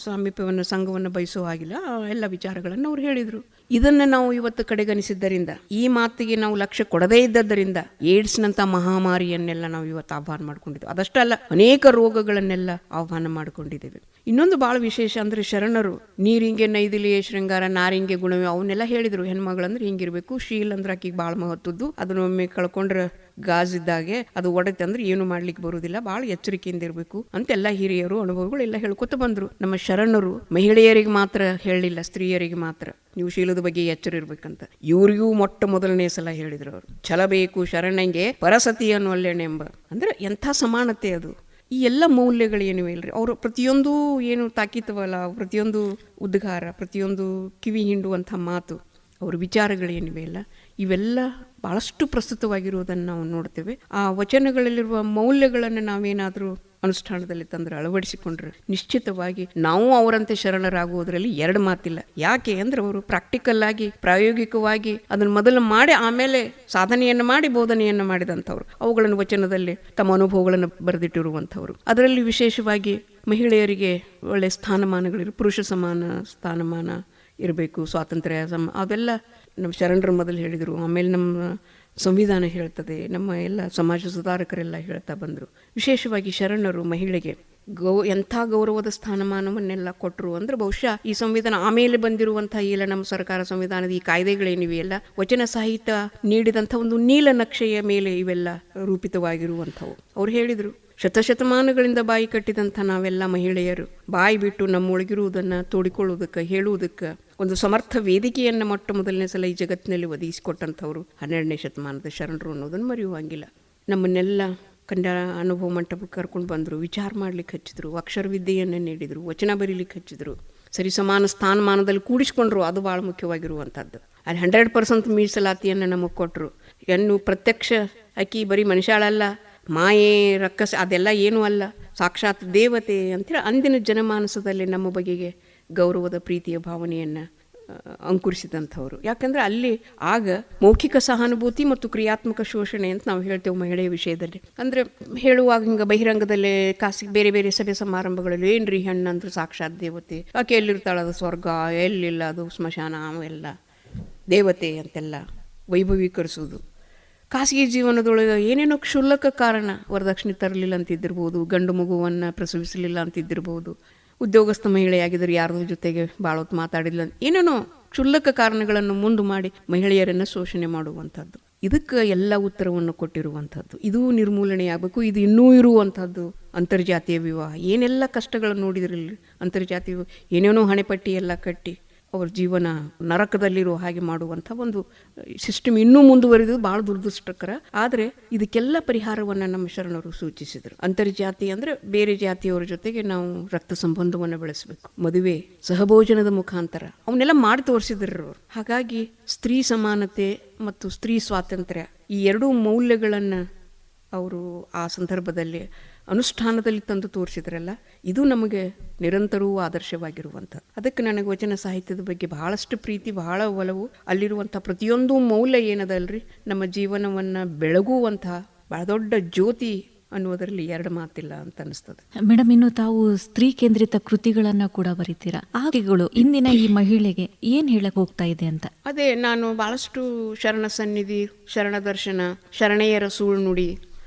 ಸಾಮೀಪ್ಯವನ್ನು, ಸಂಘವನ್ನು ಬಯಸೋ ಹಾಗಿಲ್ಲ, ಎಲ್ಲ ವಿಚಾರಗಳನ್ನು ಅವ್ರು ಹೇಳಿದರು. ಇದನ್ನು ನಾವು ಇವತ್ತು ಕಡೆಗಣಿಸಿದ್ದರಿಂದ, ಈ ಮಾತಿಗೆ ನಾವು ಲಕ್ಷ್ಯ ಕೊಡದೇ ಇದ್ದದ್ದರಿಂದ ಏಡ್ಸ್ನಂಥ ಮಹಾಮಾರಿಯನ್ನೆಲ್ಲ ನಾವು ಇವತ್ತು ಆಹ್ವಾನ ಮಾಡ್ಕೊಂಡಿದ್ದೇವೆ. ಅದಷ್ಟೇ ಅಲ್ಲ, ಅನೇಕ ರೋಗಗಳನ್ನೆಲ್ಲ ಆಹ್ವಾನ ಮಾಡಿಕೊಂಡಿದ್ದೇವೆ. ಇನ್ನೊಂದು ಭಾಳ ವಿಶೇಷ ಅಂದರೆ ಶರಣರು ನೀರಿಂಗೆ ನೈದಿಲಿಯೇ ಶೃಂಗಾರ, ನಾರಿಂಗೆ ಗುಣವೇ ಅವನ್ನೆಲ್ಲ ಹೇಳಿದರು. ಹೆಣ್ಮಗಳಂದ್ರೆ ಹಿಂಗಿರಬೇಕು, ಶೀಲ್ ಅಂದ್ರೆ ಆಕಿಗೆ ಭಾಳ ಮಹತ್ವದ್ದು, ಅದನ್ನೊಮ್ಮೆ ಕಳ್ಕೊಂಡ್ರೆ ಗಾಜಿದ್ದಾಗೆ, ಅದು ಒಡೆತೆ ಅಂದ್ರೆ ಏನು ಮಾಡ್ಲಿಕ್ಕೆ ಬರುವುದಿಲ್ಲ, ಭಾಳ ಎಚ್ಚರಿಕೆಯಿಂದ ಇರಬೇಕು ಅಂತೆಲ್ಲ ಹಿರಿಯರು ಅನುಭವಗಳು ಎಲ್ಲ ಹೇಳ್ಕೊತ ಬಂದರು. ನಮ್ಮ ಶರಣರು ಮಹಿಳೆಯರಿಗೆ ಮಾತ್ರ ಹೇಳಲಿಲ್ಲ, ಸ್ತ್ರೀಯರಿಗೆ ಮಾತ್ರ ನೀವು ಶೀಲದ ಬಗ್ಗೆ ಎಚ್ಚರ ಇರ್ಬೇಕಂತ ಇವ್ರಿಗೂ ಮೊಟ್ಟ ಮೊದಲನೇ ಸಲ ಹೇಳಿದ್ರು ಅವರು. ಛಲಬೇಕು ಶರಣಂಗೆ ಪರಸತಿ ಅನ್ನುವಲ್ಲೆನೆಂಬ. ಅಂದ್ರೆ ಎಂಥ ಸಮಾನತೆ ಅದು. ಈ ಎಲ್ಲ ಮೌಲ್ಯಗಳೇನಿವೆ ಇಲ್ರಿ, ಅವರು ಪ್ರತಿಯೊಂದು ಏನು ತಾಕೀತವಲ್ಲ, ಪ್ರತಿಯೊಂದು ಉದ್ಗಾರ, ಪ್ರತಿಯೊಂದು ಕಿವಿ ಹಿಂಡುವಂಥ ಮಾತು, ಅವ್ರ ವಿಚಾರಗಳೇನಿವೆ ಇಲ್ಲ, ಇವೆಲ್ಲ ಭಾಳಷ್ಟು ಪ್ರಸ್ತುತವಾಗಿರುವುದನ್ನು ನಾವು ನೋಡ್ತೇವೆ. ಆ ವಚನಗಳಲ್ಲಿರುವ ಮೌಲ್ಯಗಳನ್ನು ನಾವೇನಾದರೂ ಅನುಷ್ಠಾನದಲ್ಲಿ ತಂದ್ರೆ, ಅಳವಡಿಸಿಕೊಂಡ್ರೆ ನಿಶ್ಚಿತವಾಗಿ ನಾವು ಅವರಂತೆ ಶರಣರಾಗುವುದರಲ್ಲಿ ಎರಡು ಮಾತಿಲ್ಲ. ಯಾಕೆ ಅಂದ್ರೆ ಅವರು ಪ್ರಾಕ್ಟಿಕಲ್ ಆಗಿ, ಪ್ರಾಯೋಗಿಕವಾಗಿ ಅದನ್ನು ಮೊದಲು ಮಾಡಿ ಆಮೇಲೆ ಸಾಧನೆಯನ್ನು ಮಾಡಿ ಬೋಧನೆಯನ್ನು ಮಾಡಿದಂಥವ್ರು. ಅವುಗಳನ್ನು ವಚನದಲ್ಲಿ ತಮ್ಮ ಅನುಭವಗಳನ್ನು ಬರೆದಿಟ್ಟಿರುವಂಥವ್ರು. ಅದರಲ್ಲಿ ವಿಶೇಷವಾಗಿ ಮಹಿಳೆಯರಿಗೆ ಒಳ್ಳೆಯ ಪುರುಷ ಸಮಾನ ಸ್ಥಾನಮಾನ ಇರಬೇಕು, ಸ್ವಾತಂತ್ರ್ಯ ಅವೆಲ್ಲ ನಮ್ಮ ಶರಣರು ಮೊದಲು ಹೇಳಿದರು. ಆಮೇಲೆ ನಮ್ಮ ಸಂವಿಧಾನ ಹೇಳ್ತದೆ, ನಮ್ಮ ಎಲ್ಲ ಸಮಾಜ ಸುಧಾರಕರೆಲ್ಲ ಹೇಳ್ತಾ ಬಂದರು. ವಿಶೇಷವಾಗಿ ಶರಣರು ಮಹಿಳೆಗೆ ಎಂಥ ಗೌರವದ ಸ್ಥಾನಮಾನವನ್ನೆಲ್ಲ ಕೊಟ್ಟರು ಅಂದರೆ ಬಹುಶಃ ಈ ಸಂವಿಧಾನ ಆಮೇಲೆ ಬಂದಿರುವಂಥ ಎಲ್ಲ ನಮ್ಮ ಸರ್ಕಾರ ಸಂವಿಧಾನದ ಈ ಕಾಯ್ದೆಗಳೇನಿವೆಯಲ್ಲ ವಚನ ಸಾಹಿತ್ಯ ನೀಡಿದಂಥ ಒಂದು ನೀಲನಕ್ಷೆಯ ಮೇಲೆ ಇವೆಲ್ಲ ರೂಪಿತವಾಗಿರುವಂಥವು. ಅವ್ರು ಹೇಳಿದರು, ಶತಶತಮಾನಗಳಿಂದ ಬಾಯಿ ಕಟ್ಟಿದಂಥ ನಾವೆಲ್ಲ ಮಹಿಳೆಯರು ಬಾಯಿ ಬಿಟ್ಟು ನಮ್ಮೊಳಗಿರುವುದನ್ನು ತೋಡಿಕೊಳ್ಳುವುದಕ್ಕೆ, ಹೇಳುವುದಕ್ಕೆ ಒಂದು ಸಮರ್ಥ ವೇದಿಕೆಯನ್ನು ಮೊದಲನೇ ಸಲ ಈ ಜಗತ್ತಿನಲ್ಲಿ ಒದಗಿಸಿಕೊಟ್ಟಂಥವ್ರು 12ನೇ ಶತಮಾನದ ಶರಣರು ಅನ್ನೋದನ್ನು ಮರೆಯುವಂಗಿಲ್ಲ. ನಮ್ಮನ್ನೆಲ್ಲ ಕನ್ನಡ ಅನುಭವ ಮಂಟಪಕ್ಕೆ ಕರ್ಕೊಂಡು ಬಂದರು, ವಿಚಾರ ಮಾಡ್ಲಿಕ್ಕೆ ಹಚ್ಚಿದ್ರು, ಅಕ್ಷರ ವಿದ್ಯೆಯನ್ನು ನೀಡಿದರು, ವಚನ ಬರೀಲಿಕ್ಕೆ ಹಚ್ಚಿದ್ರು, ಸರಿ ಸಮಾನ ಸ್ಥಾನಮಾನದಲ್ಲಿ ಕೂಡಿಸ್ಕೊಂಡ್ರು. ಅದು ಭಾಳ ಮುಖ್ಯವಾಗಿರುವಂಥದ್ದು. ಅಲ್ಲಿ 100% ಮೀಸಲಾತಿಯನ್ನು ನಮಗೆ ಕೊಟ್ಟರು. ಹೆಣ್ಣು ಪ್ರತ್ಯಕ್ಷ ಅಕ್ಕಿ ಬರೀ ಮನುಷ್ಯಾಳಲ್ಲ, ಮಾಯೆ ರಕ್ಕಸ ಅದೆಲ್ಲ ಏನೂ ಅಲ್ಲ, ಸಾಕ್ಷಾತ್ ದೇವತೆ ಅಂತೇಳಿ ಅಂದಿನ ಜನಮಾನಸದಲ್ಲಿ ನಮ್ಮ ಬಗೆಗೆ ಗೌರವದ ಪ್ರೀತಿಯ ಭಾವನೆಯನ್ನು ಅಂಕುರಿಸಿದಂಥವ್ರು. ಯಾಕಂದರೆ ಅಲ್ಲಿ ಆಗ ಮೌಖಿಕ ಸಹಾನುಭೂತಿ ಮತ್ತು ಕ್ರಿಯಾತ್ಮಕ ಶೋಷಣೆ ಅಂತ ನಾವು ಹೇಳ್ತೇವೆ ಮಹಿಳೆಯ ವಿಷಯದಲ್ಲಿ. ಅಂದರೆ ಹೇಳುವಾಗ ಹಿಂಗೆ ಬಹಿರಂಗದಲ್ಲೇ ಬೇರೆ ಬೇರೆ ಸಭೆ ಸಮಾರಂಭಗಳಲ್ಲಿ ಏನ್ರಿ ಹೆಣ್ಣು ಅಂದ್ರೆ ಸಾಕ್ಷಾತ್ ದೇವತೆ, ಆಕೆ ಎಲ್ಲಿರ್ತಾಳೆ ಅದು ಸ್ವರ್ಗ, ಎಲ್ಲಿಲ್ಲ ಅದು ಸ್ಮಶಾನ, ಅವೆಲ್ಲ ದೇವತೆ ಅಂತೆಲ್ಲ ವೈಭವೀಕರಿಸೋದು. ಖಾಸಗಿ ಜೀವನದೊಳಗೆ ಏನೇನೋ ಕ್ಷುಲ್ಲಕ ಕಾರಣ, ವರದಕ್ಷಿಣೆ ತರಲಿಲ್ಲ ಅಂತಿದ್ದಿರ್ಬೋದು, ಗಂಡು ಮಗುವನ್ನು ಪ್ರಸವಿಸಲಿಲ್ಲ ಅಂತಿದ್ದಿರ್ಬೋದು, ಉದ್ಯೋಗಸ್ಥ ಮಹಿಳೆಯಾಗಿದ್ದರೆ ಯಾರ್ದ್ರ ಜೊತೆಗೆ ಭಾಳ ಹೊತ್ತು ಮಾತಾಡಿಲ್ಲ, ಏನೇನೋ ಕ್ಷುಲ್ಲಕ ಕಾರಣಗಳನ್ನು ಮುಂದೆ ಮಾಡಿ ಮಹಿಳೆಯರನ್ನು ಶೋಷಣೆ ಮಾಡುವಂಥದ್ದು. ಇದಕ್ಕೆ ಎಲ್ಲ ಉತ್ತರವನ್ನು ಕೊಟ್ಟಿರುವಂಥದ್ದು. ಇದು ನಿರ್ಮೂಲನೆಯಾಗಬೇಕು. ಇದು ಇನ್ನೂ ಇರುವಂಥದ್ದು ಅಂತರ್ಜಾತೀಯ ವಿವಾಹ. ಏನೆಲ್ಲ ಕಷ್ಟಗಳನ್ನು ನೋಡಿದ್ರಲ್ಲಿ ಅಂತರ್ಜಾತೀಯ ಏನೇನೋ ಹಣೆಪಟ್ಟಿ ಎಲ್ಲ ಕಟ್ಟಿ ಅವ್ರ ಜೀವನ ನರಕದಲ್ಲಿರೋ ಹಾಗೆ ಮಾಡುವಂಥ ಒಂದು ಸಿಸ್ಟಮ್ ಇನ್ನೂ ಮುಂದುವರಿದು ಭಾಳ ದುರದೃಷ್ಟಕರ. ಆದರೆ ಇದಕ್ಕೆಲ್ಲ ಪರಿಹಾರವನ್ನು ನಮ್ಮ ಶರಣರು ಸೂಚಿಸಿದರು. ಅಂತರ್ಜಾತಿ ಅಂದರೆ ಬೇರೆ ಜಾತಿಯವರ ಜೊತೆಗೆ ನಾವು ರಕ್ತ ಸಂಬಂಧವನ್ನು ಬೆಳೆಸಬೇಕು, ಮದುವೆ, ಸಹಭೋಜನದ ಮುಖಾಂತರ ಅವನ್ನೆಲ್ಲ ಮಾಡಿ ತೋರಿಸಿದ್ರು ಅವರು. ಹಾಗಾಗಿ ಸ್ತ್ರೀ ಸಮಾನತೆ ಮತ್ತು ಸ್ತ್ರೀ ಸ್ವಾತಂತ್ರ್ಯ ಈ ಎರಡೂ ಮೌಲ್ಯಗಳನ್ನು ಅವರು ಆ ಸಂದರ್ಭದಲ್ಲಿ ಅನುಷ್ಠಾನದಲ್ಲಿ ತಂದು ತೋರಿಸಿದ್ರಲ್ಲ, ಇದು ನಮಗೆ ನಿರಂತರವೂ ಆದರ್ಶವಾಗಿರುವಂಥದ್ದು. ಅದಕ್ಕೆ ನನಗೆ ವಚನ ಸಾಹಿತ್ಯದ ಬಗ್ಗೆ ಬಹಳಷ್ಟು ಪ್ರೀತಿ, ಬಹಳ ಒಲವು. ಅಲ್ಲಿರುವಂಥ ಪ್ರತಿಯೊಂದು ಮೌಲ್ಯ ಏನದಲ್ರಿ ನಮ್ಮ ಜೀವನವನ್ನು ಬೆಳಗುವಂತಹ ಬಹಳ ದೊಡ್ಡ ಜ್ಯೋತಿ ಅನ್ನುವುದರಲ್ಲಿ ಎರಡು ಮಾತಿಲ್ಲ ಅಂತ ಅನಿಸ್ತದೆ. ಮೇಡಮ್, ಇನ್ನು ತಾವು ಸ್ತ್ರೀ ಕೇಂದ್ರಿತ ಕೃತಿಗಳನ್ನ ಕೂಡ ಬರೀತೀರಾ. ಆಕೆಗಳು ಇಂದಿನ ಈ ಮಹಿಳೆಗೆ ಏನ್ ಹೇಳಕ್ ಹೋಗ್ತಾ ಇದೆ ಅಂತ? ಅದೇ ನಾನು ಬಹಳಷ್ಟು ಶರಣ ಸನ್ನಿಧಿ, ಶರಣ ದರ್ಶನ, ಶರಣೆಯರ ಸುಳ್ಳು ನುಡಿ,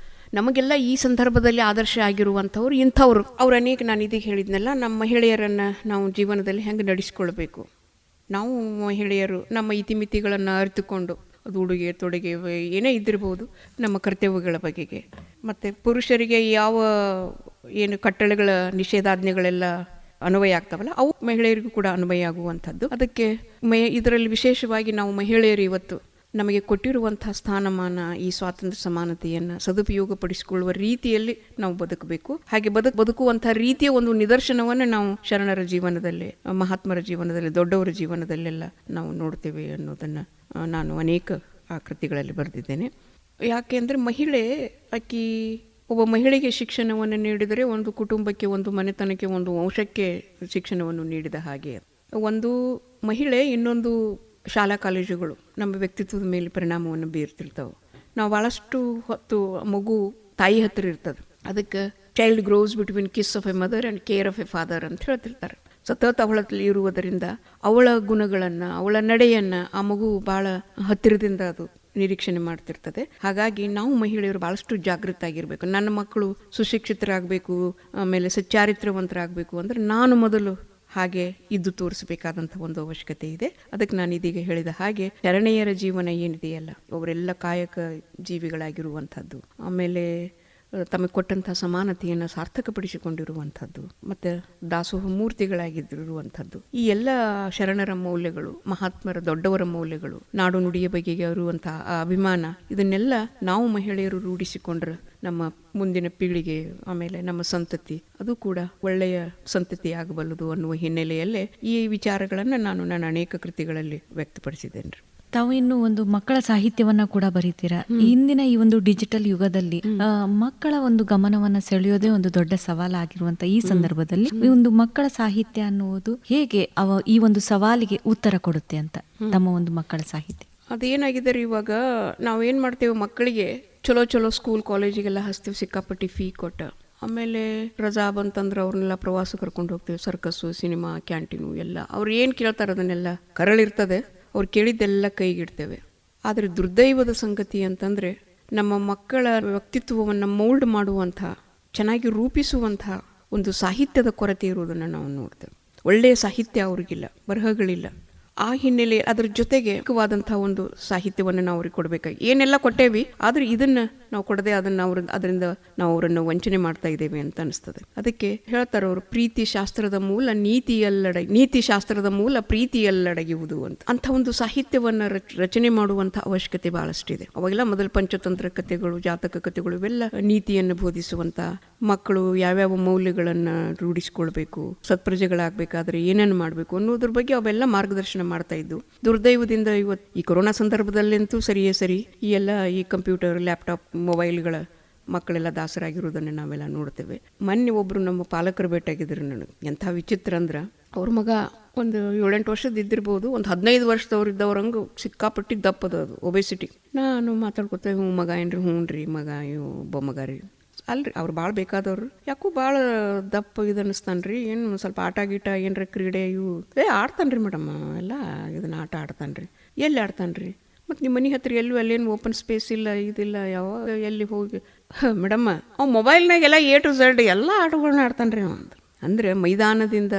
ನಮಗೆಲ್ಲ ಈ ಸಂದರ್ಭದಲ್ಲಿ ಆದರ್ಶ ಆಗಿರುವಂಥವ್ರು ಇಂಥವ್ರು. ಅವ್ರು ಅನೇಕ, ನಾನು ಇದೀಗ ಹೇಳಿದ್ನೆಲ್ಲ, ನಮ್ಮ ಮಹಿಳೆಯರನ್ನು ನಾವು ಜೀವನದಲ್ಲಿ ಹೆಂಗೆ ನಡೆಸ್ಕೊಳ್ಬೇಕು, ನಾವು ಮಹಿಳೆಯರು ನಮ್ಮ ಇತಿಮಿತಿಗಳನ್ನು ಅರಿತುಕೊಂಡು, ಅದು ಉಡುಗೆ ತೊಡುಗೆ ಏನೇ ಇದ್ದಿರ್ಬೋದು, ನಮ್ಮ ಕರ್ತವ್ಯಗಳ ಬಗೆಗೆ, ಮತ್ತು ಪುರುಷರಿಗೆ ಯಾವ ಏನು ಕಟ್ಟಳೆಗಳ ನಿಷೇಧಾಜ್ಞೆಗಳೆಲ್ಲ ಅನ್ವಯ ಆಗ್ತಾವಲ್ಲ ಅವು ಮಹಿಳೆಯರಿಗೂ ಕೂಡ ಅನ್ವಯ ಆಗುವಂಥದ್ದು. ಅದಕ್ಕೆ ಇದರಲ್ಲಿ ವಿಶೇಷವಾಗಿ ನಾವು ಮಹಿಳೆಯರು ಇವತ್ತು ನಮಗೆ ಕೊಟ್ಟಿರುವಂಥ ಸ್ಥಾನಮಾನ, ಈ ಸ್ವಾತಂತ್ರ್ಯ ಸಮಾನತೆಯನ್ನು ಸದುಪಯೋಗಪಡಿಸಿಕೊಳ್ಳುವ ರೀತಿಯಲ್ಲಿ ನಾವು ಬದುಕಬೇಕು. ಹಾಗೆ ಬದುಕುವಂಥ ರೀತಿಯ ಒಂದು ನಿದರ್ಶನವನ್ನು ನಾವು ಶರಣರ ಜೀವನದಲ್ಲಿ, ಮಹಾತ್ಮರ ಜೀವನದಲ್ಲಿ, ದೊಡ್ಡವರ ಜೀವನದಲ್ಲೆಲ್ಲ ನಾವು ನೋಡ್ತೇವೆ ಅನ್ನೋದನ್ನು ನಾನು ಅನೇಕ ಕೃತಿಗಳಲ್ಲಿ ಬರೆದಿದ್ದೇನೆ. ಯಾಕೆಂದರೆ ಮಹಿಳೆ, ಒಬ್ಬ ಮಹಿಳೆಗೆ ಶಿಕ್ಷಣವನ್ನು ನೀಡಿದರೆ ಒಂದು ಕುಟುಂಬಕ್ಕೆ, ಒಂದು ಮನೆತನಕ್ಕೆ, ಒಂದು ವಂಶಕ್ಕೆ ಶಿಕ್ಷಣವನ್ನು ನೀಡಿದ ಹಾಗೆ. ಒಂದು ಮಹಿಳೆ ಇನ್ನೊಂದು ಶಾಲಾ ಕಾಲೇಜುಗಳು ನಮ್ಮ ವ್ಯಕ್ತಿತ್ವದ ಮೇಲೆ ಪರಿಣಾಮವನ್ನು ಬೀರ್ತಿರ್ತಾವೆ. ನಾವು ಭಾಳಷ್ಟು ಹೊತ್ತು ಮಗು ತಾಯಿ ಹತ್ತಿರ ಇರ್ತದೆ. ಅದಕ್ಕೆ child grows between kiss of a mother and care of a father ಅಂತ ಹೇಳ್ತಿರ್ತಾರೆ. ಸತತ ಅವಳಲ್ಲಿ ಇರುವುದರಿಂದ ಅವಳ ಗುಣಗಳನ್ನು, ಅವಳ ನಡೆಯನ್ನು ಆ ಮಗು ಭಾಳ ಹತ್ತಿರದಿಂದ ಅದು ನಿರೀಕ್ಷಣೆ ಮಾಡ್ತಿರ್ತದೆ. ಹಾಗಾಗಿ ನಾವು ಮಹಿಳೆಯರು ಭಾಳಷ್ಟು ಜಾಗೃತ ಆಗಿರಬೇಕು. ನನ್ನ ಮಕ್ಕಳು ಸುಶಿಕ್ಷಿತರಾಗಬೇಕು, ಆಮೇಲೆ ಸಚ್ಚಾರಿತ್ರವಂತರಾಗಬೇಕು ಅಂದರೆ ನಾನು ಮೊದಲು ಹಾಗೆ ಇದ್ದು ತೋರಿಸಬೇಕಾದಂಥ ಒಂದು ಅವಶ್ಯಕತೆ ಇದೆ. ಅದಕ್ಕೆ ನಾನು ಇದೀಗ ಹೇಳಿದ ಹಾಗೆ ಶರಣೆಯರ ಜೀವನ ಏನಿದೆಯಲ್ಲ, ಅವರೆಲ್ಲ ಕಾಯಕ ಜೀವಿಗಳಾಗಿರುವಂಥದ್ದು, ಆಮೇಲೆ ತಮಗೆ ಕೊಟ್ಟಂಥ ಸಮಾನತೆಯನ್ನು ಸಾರ್ಥಕಪಡಿಸಿಕೊಂಡಿರುವಂಥದ್ದು, ಮತ್ತು ದಾಸೋಹ ಮೂರ್ತಿಗಳಾಗಿರುವಂಥದ್ದು, ಈ ಎಲ್ಲ ಶರಣರ ಮೌಲ್ಯಗಳು, ಮಹಾತ್ಮರ ದೊಡ್ಡವರ ಮೌಲ್ಯಗಳು, ನಾಡು ನುಡಿಯ ಬಗೆಗೆ ಇರುವಂಥ ಆ ಅಭಿಮಾನ, ಇದನ್ನೆಲ್ಲ ನಾವು ಮಹಿಳೆಯರು ರೂಢಿಸಿಕೊಂಡ್ರೆ ನಮ್ಮ ಮುಂದಿನ ಪೀಳಿಗೆ, ಆಮೇಲೆ ನಮ್ಮ ಸಂತತಿ, ಅದು ಕೂಡ ಒಳ್ಳೆಯ ಸಂತತಿ ಆಗಬಲ್ಲದು ಅನ್ನುವ ಹಿನ್ನೆಲೆಯಲ್ಲೇ ಈ ವಿಚಾರಗಳನ್ನು ನಾನು ನನ್ನ ಅನೇಕ ಕೃತಿಗಳಲ್ಲಿ ವ್ಯಕ್ತಪಡಿಸಿದ್ದೇನೆ. ತಾವು ಇನ್ನು ಒಂದು ಮಕ್ಕಳ ಸಾಹಿತ್ಯವನ್ನ ಕೂಡ ಬರೀತೀರಾ. ಇಂದಿನ ಈ ಒಂದು ಡಿಜಿಟಲ್ ಯುಗದಲ್ಲಿ ಮಕ್ಕಳ ಒಂದು ಗಮನವನ್ನ ಸೆಳೆಯೋದೇ ಒಂದು ದೊಡ್ಡ ಸವಾಲಾಗಿರುವಂತ ಈ ಸಂದರ್ಭದಲ್ಲಿ ಈ ಒಂದು ಮಕ್ಕಳ ಸಾಹಿತ್ಯ ಅನ್ನುವುದು ಹೇಗೆ ಈ ಒಂದು ಸವಾಲಿಗೆ ಉತ್ತರ ಕೊಡುತ್ತೆ ಅಂತ ತಮ್ಮ ಒಂದು ಮಕ್ಕಳ ಸಾಹಿತ್ಯ? ಅದೇನಾಗಿದೆ ರೀ, ಇವಾಗ ನಾವೇನು ಮಾಡ್ತೇವೆ, ಮಕ್ಕಳಿಗೆ ಚಲೋ ಸ್ಕೂಲ್ ಕಾಲೇಜಿಗೆಲ್ಲ ಹಚ್ತೀವಿ, ಸಿಕ್ಕಾಪಟ್ಟಿ ಫೀ ಕೊಟ್ಟು. ಆಮೇಲೆ ರಜಾ ಬಂತಂದ್ರೆ ಅವ್ರನ್ನೆಲ್ಲ ಪ್ರವಾಸ ಕರ್ಕೊಂಡು ಹೋಗ್ತೇವೆ. ಸರ್ಕಸ್ಸು, ಸಿನಿಮಾ, ಕ್ಯಾಂಟೀನು ಎಲ್ಲ ಅವ್ರು ಏನು ಕೇಳ್ತಾರೆ ಅದನ್ನೆಲ್ಲ ಕರಳಿರ್ತದೆ, ಅವ್ರು ಕೇಳಿದ್ದೆಲ್ಲ ಕೈಗಿಡ್ತೇವೆ. ಆದರೆ ದುರ್ದೈವದ ಸಂಗತಿ ಅಂತಂದರೆ ನಮ್ಮ ಮಕ್ಕಳ ವ್ಯಕ್ತಿತ್ವವನ್ನು ಮೌಲ್ಡ್ ಮಾಡುವಂಥ, ಚೆನ್ನಾಗಿ ರೂಪಿಸುವಂಥ ಒಂದು ಸಾಹಿತ್ಯದ ಕೊರತೆ ಇರುವುದನ್ನು ನಾವು ನೋಡ್ತೇವೆ. ಒಳ್ಳೆಯ ಸಾಹಿತ್ಯ ಅವ್ರಿಗಿಲ್ಲ, ಬರಹಗಳಿಲ್ಲ. ಆ ಹಿನ್ನೆಲೆ ಅದರ ಜೊತೆಗೆ ಮುಖ್ಯವಾದಂಥ ಒಂದು ಸಾಹಿತ್ಯವನ್ನು ನಾವು ಅವ್ರಿಗೆ ಕೊಡಬೇಕಾಗಿ ಏನೆಲ್ಲ ಕೊಟ್ಟೇವಿ, ಆದರೆ ಇದನ್ನು ನಾವು ಕೊಡದೆ ಅದರಿಂದ ನಾವು ಅವರನ್ನು ವಂಚನೆ ಮಾಡ್ತಾ ಇದ್ದೇವೆ ಅಂತ ಅನಿಸ್ತದೆ. ಅದಕ್ಕೆ ಹೇಳ್ತಾರೆ ಅವರು, ಪ್ರೀತಿ ಶಾಸ್ತ್ರದ ಮೂಲ ನೀತಿ ಶಾಸ್ತ್ರದ ಮೂಲ ಪ್ರೀತಿಯಲ್ಲಡಗುವುದು ಅಂತ. ಅಂಥ ಒಂದು ಸಾಹಿತ್ಯವನ್ನು ರಚನೆ ಮಾಡುವಂಥ ಅವಶ್ಯಕತೆ ಬಹಳಷ್ಟಿದೆ. ಅವಾಗೆಲ್ಲ ಮೊದಲು ಪಂಚತಂತ್ರ ಕಥೆಗಳು, ಜಾತಕ ಕಥೆಗಳು ಇವೆಲ್ಲ ನೀತಿಯನ್ನು ಬೋಧಿಸುವಂಥ, ಮಕ್ಕಳು ಯಾವ್ಯಾವ ಮೌಲ್ಯಗಳನ್ನು ರೂಢಿಸ್ಕೊಳ್ಬೇಕು, ಸತ್ಪ್ರಜೆಗಳಾಗಬೇಕಾದ್ರೆ ಏನೇನು ಮಾಡಬೇಕು ಅನ್ನೋದ್ರ ಬಗ್ಗೆ ಅವೆಲ್ಲ ಮಾರ್ಗದರ್ಶನ ಮಾಡ್ತಾ ಇದ್ದು. ದುರ್ದೈವದಿಂದ ಇವತ್ತು ಈ ಕೊರೋನಾ ಸಂದರ್ಭದಲ್ಲಂತೂ ಸರಿಯೇ ಸರಿ ಈ ಎಲ್ಲ ಈ ಕಂಪ್ಯೂಟರ್, ಲ್ಯಾಪ್ಟಾಪ್, ಮೊಬೈಲ್ಗಳ ಮಕ್ಕಳೆಲ್ಲ ದಾಸರಾಗಿರೋದನ್ನು ನಾವೆಲ್ಲ ನೋಡ್ತೇವೆ. ಮೊನ್ನೆ ಒಬ್ಬರು ನಮ್ಮ ಪಾಲಕರು ಭೇಟಿಯಾಗಿದ್ರು ನನಗೆ. ಎಂಥ ವಿಚಿತ್ರ ಅಂದ್ರೆ, ಅವ್ರ ಮಗ ಒಂದು 7-8 ವರ್ಷದ ಇದ್ದಿರ್ಬೋದು, ಒಂದು 15 ವರ್ಷದವ್ರಿದ್ದವ್ರಂಗೆ ಸಿಕ್ಕಾಪಟ್ಟಿ ದಪ್ಪದ, ಅದು ಒಬೆಸಿಟಿ. ನಾನು ಮಾತಾಡ್ಕೊತೇವೆ, ಹ್ಞೂ ಮಗ ಏನ್ರಿ, ಹ್ಞೂ ರೀ ಮಗ, ಒಬ್ಬ ಮಗ ರೀ ಅಲ್ರಿ, ಅವ್ರು ಭಾಳ ಬೇಕಾದವ್ರು, ಯಾಕೋ ಭಾಳ ದಪ್ಪ ಇದು ಅನ್ನಿಸ್ತಾನೆ ರೀ, ಏನು ಸ್ವಲ್ಪ ಆಟ ಗೀಟ ಏನರ ಕ್ರೀಡೆ ಇವು ಆಡ್ತಾನೆ ರೀ ಮೇಡಮ್, ಎಲ್ಲ ಇದನ್ನ ಆಟ ಆಡ್ತಾನೆ ರೀ. ಎಲ್ಲಿ ಆಡ್ತಾನೆ ರೀ? ಮತ್ತು ನಿಮ್ಮ ಮನೆ ಹತ್ರ ಎಲ್ಲೂ ಅಲ್ಲೇನು ಓಪನ್ ಸ್ಪೇಸ್ ಇಲ್ಲ, ಇದಿಲ್ಲ, ಯಾವಾಗ ಎಲ್ಲಿ ಹೋಗಿ ಮೇಡಮ್ಮ ಅವ್ನು ಮೊಬೈಲ್ನಾಗ ಎಲ್ಲ A to Z ಎಲ್ಲ ಆಟಗಳನ್ನ ಆಡ್ತಾನೆ ರೀ ಅಂತ. ಅಂದರೆ ಮೈದಾನದಿಂದ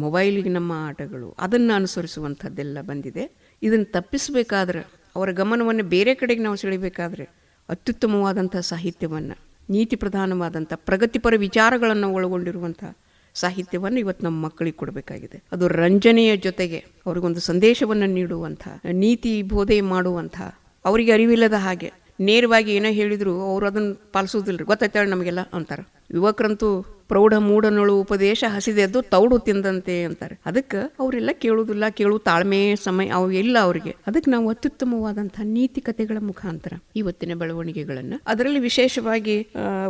ಮೊಬೈಲಿಗೆ ನಮ್ಮ ಆಟಗಳು ಅದನ್ನು ಅನುಸರಿಸುವಂಥದ್ದೆಲ್ಲ ಬಂದಿದೆ. ಇದನ್ನು ತಪ್ಪಿಸಬೇಕಾದ್ರೆ, ಅವರ ಗಮನವನ್ನು ಬೇರೆ ಕಡೆಗೆ ನಾವು ಸೆಳಿಬೇಕಾದ್ರೆ ಅತ್ಯುತ್ತಮವಾದಂಥ ಸಾಹಿತ್ಯವನ್ನು, ನೀತಿ ಪ್ರಧಾನವಾದಂಥ ಪ್ರಗತಿಪರ ವಿಚಾರಗಳನ್ನು ಒಳಗೊಂಡಿರುವಂಥ ಸಾಹಿತ್ಯವನ್ನು ಇವತ್ತು ನಮ್ಮ ಮಕ್ಕಳಿಗೆ ಕೊಡಬೇಕಾಗಿದೆ. ಅದು ರಂಜನೆಯ ಜೊತೆಗೆ ಅವ್ರಿಗೊಂದು ಸಂದೇಶವನ್ನು ನೀಡುವಂಥ, ನೀತಿ ಬೋಧೆ ಮಾಡುವಂಥ, ಅವರಿಗೆ ಅರಿವಿಲ್ಲದ ಹಾಗೆ ನೇರವಾಗಿ ಏನೋ ಹೇಳಿದ್ರು ಅವರು ಅದನ್ನು ಪಾಲಿಸೋದಿಲ್ಲ. ಗೊತ್ತಾಯ್ತಾಳೆ ನಮಗೆಲ್ಲ ಅಂತಾರೆ. ಯುವಕರಂತೂ ಪ್ರೌಢ ಮೂಢನಳು ಉಪದೇಶ ಹಸಿದೆದ್ದು ತೌಡು ತಿಂದಂತೆ ಅಂತಾರೆ. ಅದಕ್ಕೆ ಅವರೆಲ್ಲ ಕೇಳುವುದಿಲ್ಲ, ತಾಳ್ಮೆ ಸಮಯ ಅವು ಇಲ್ಲ ಅವರಿಗೆ. ಅದಕ್ಕೆ ನಾವು ಅತ್ಯುತ್ತಮವಾದಂಥ ನೀತಿ ಕಥೆಗಳ ಮುಖಾಂತರ ಇವತ್ತಿನ ಬೆಳವಣಿಗೆಗಳನ್ನು, ಅದರಲ್ಲಿ ವಿಶೇಷವಾಗಿ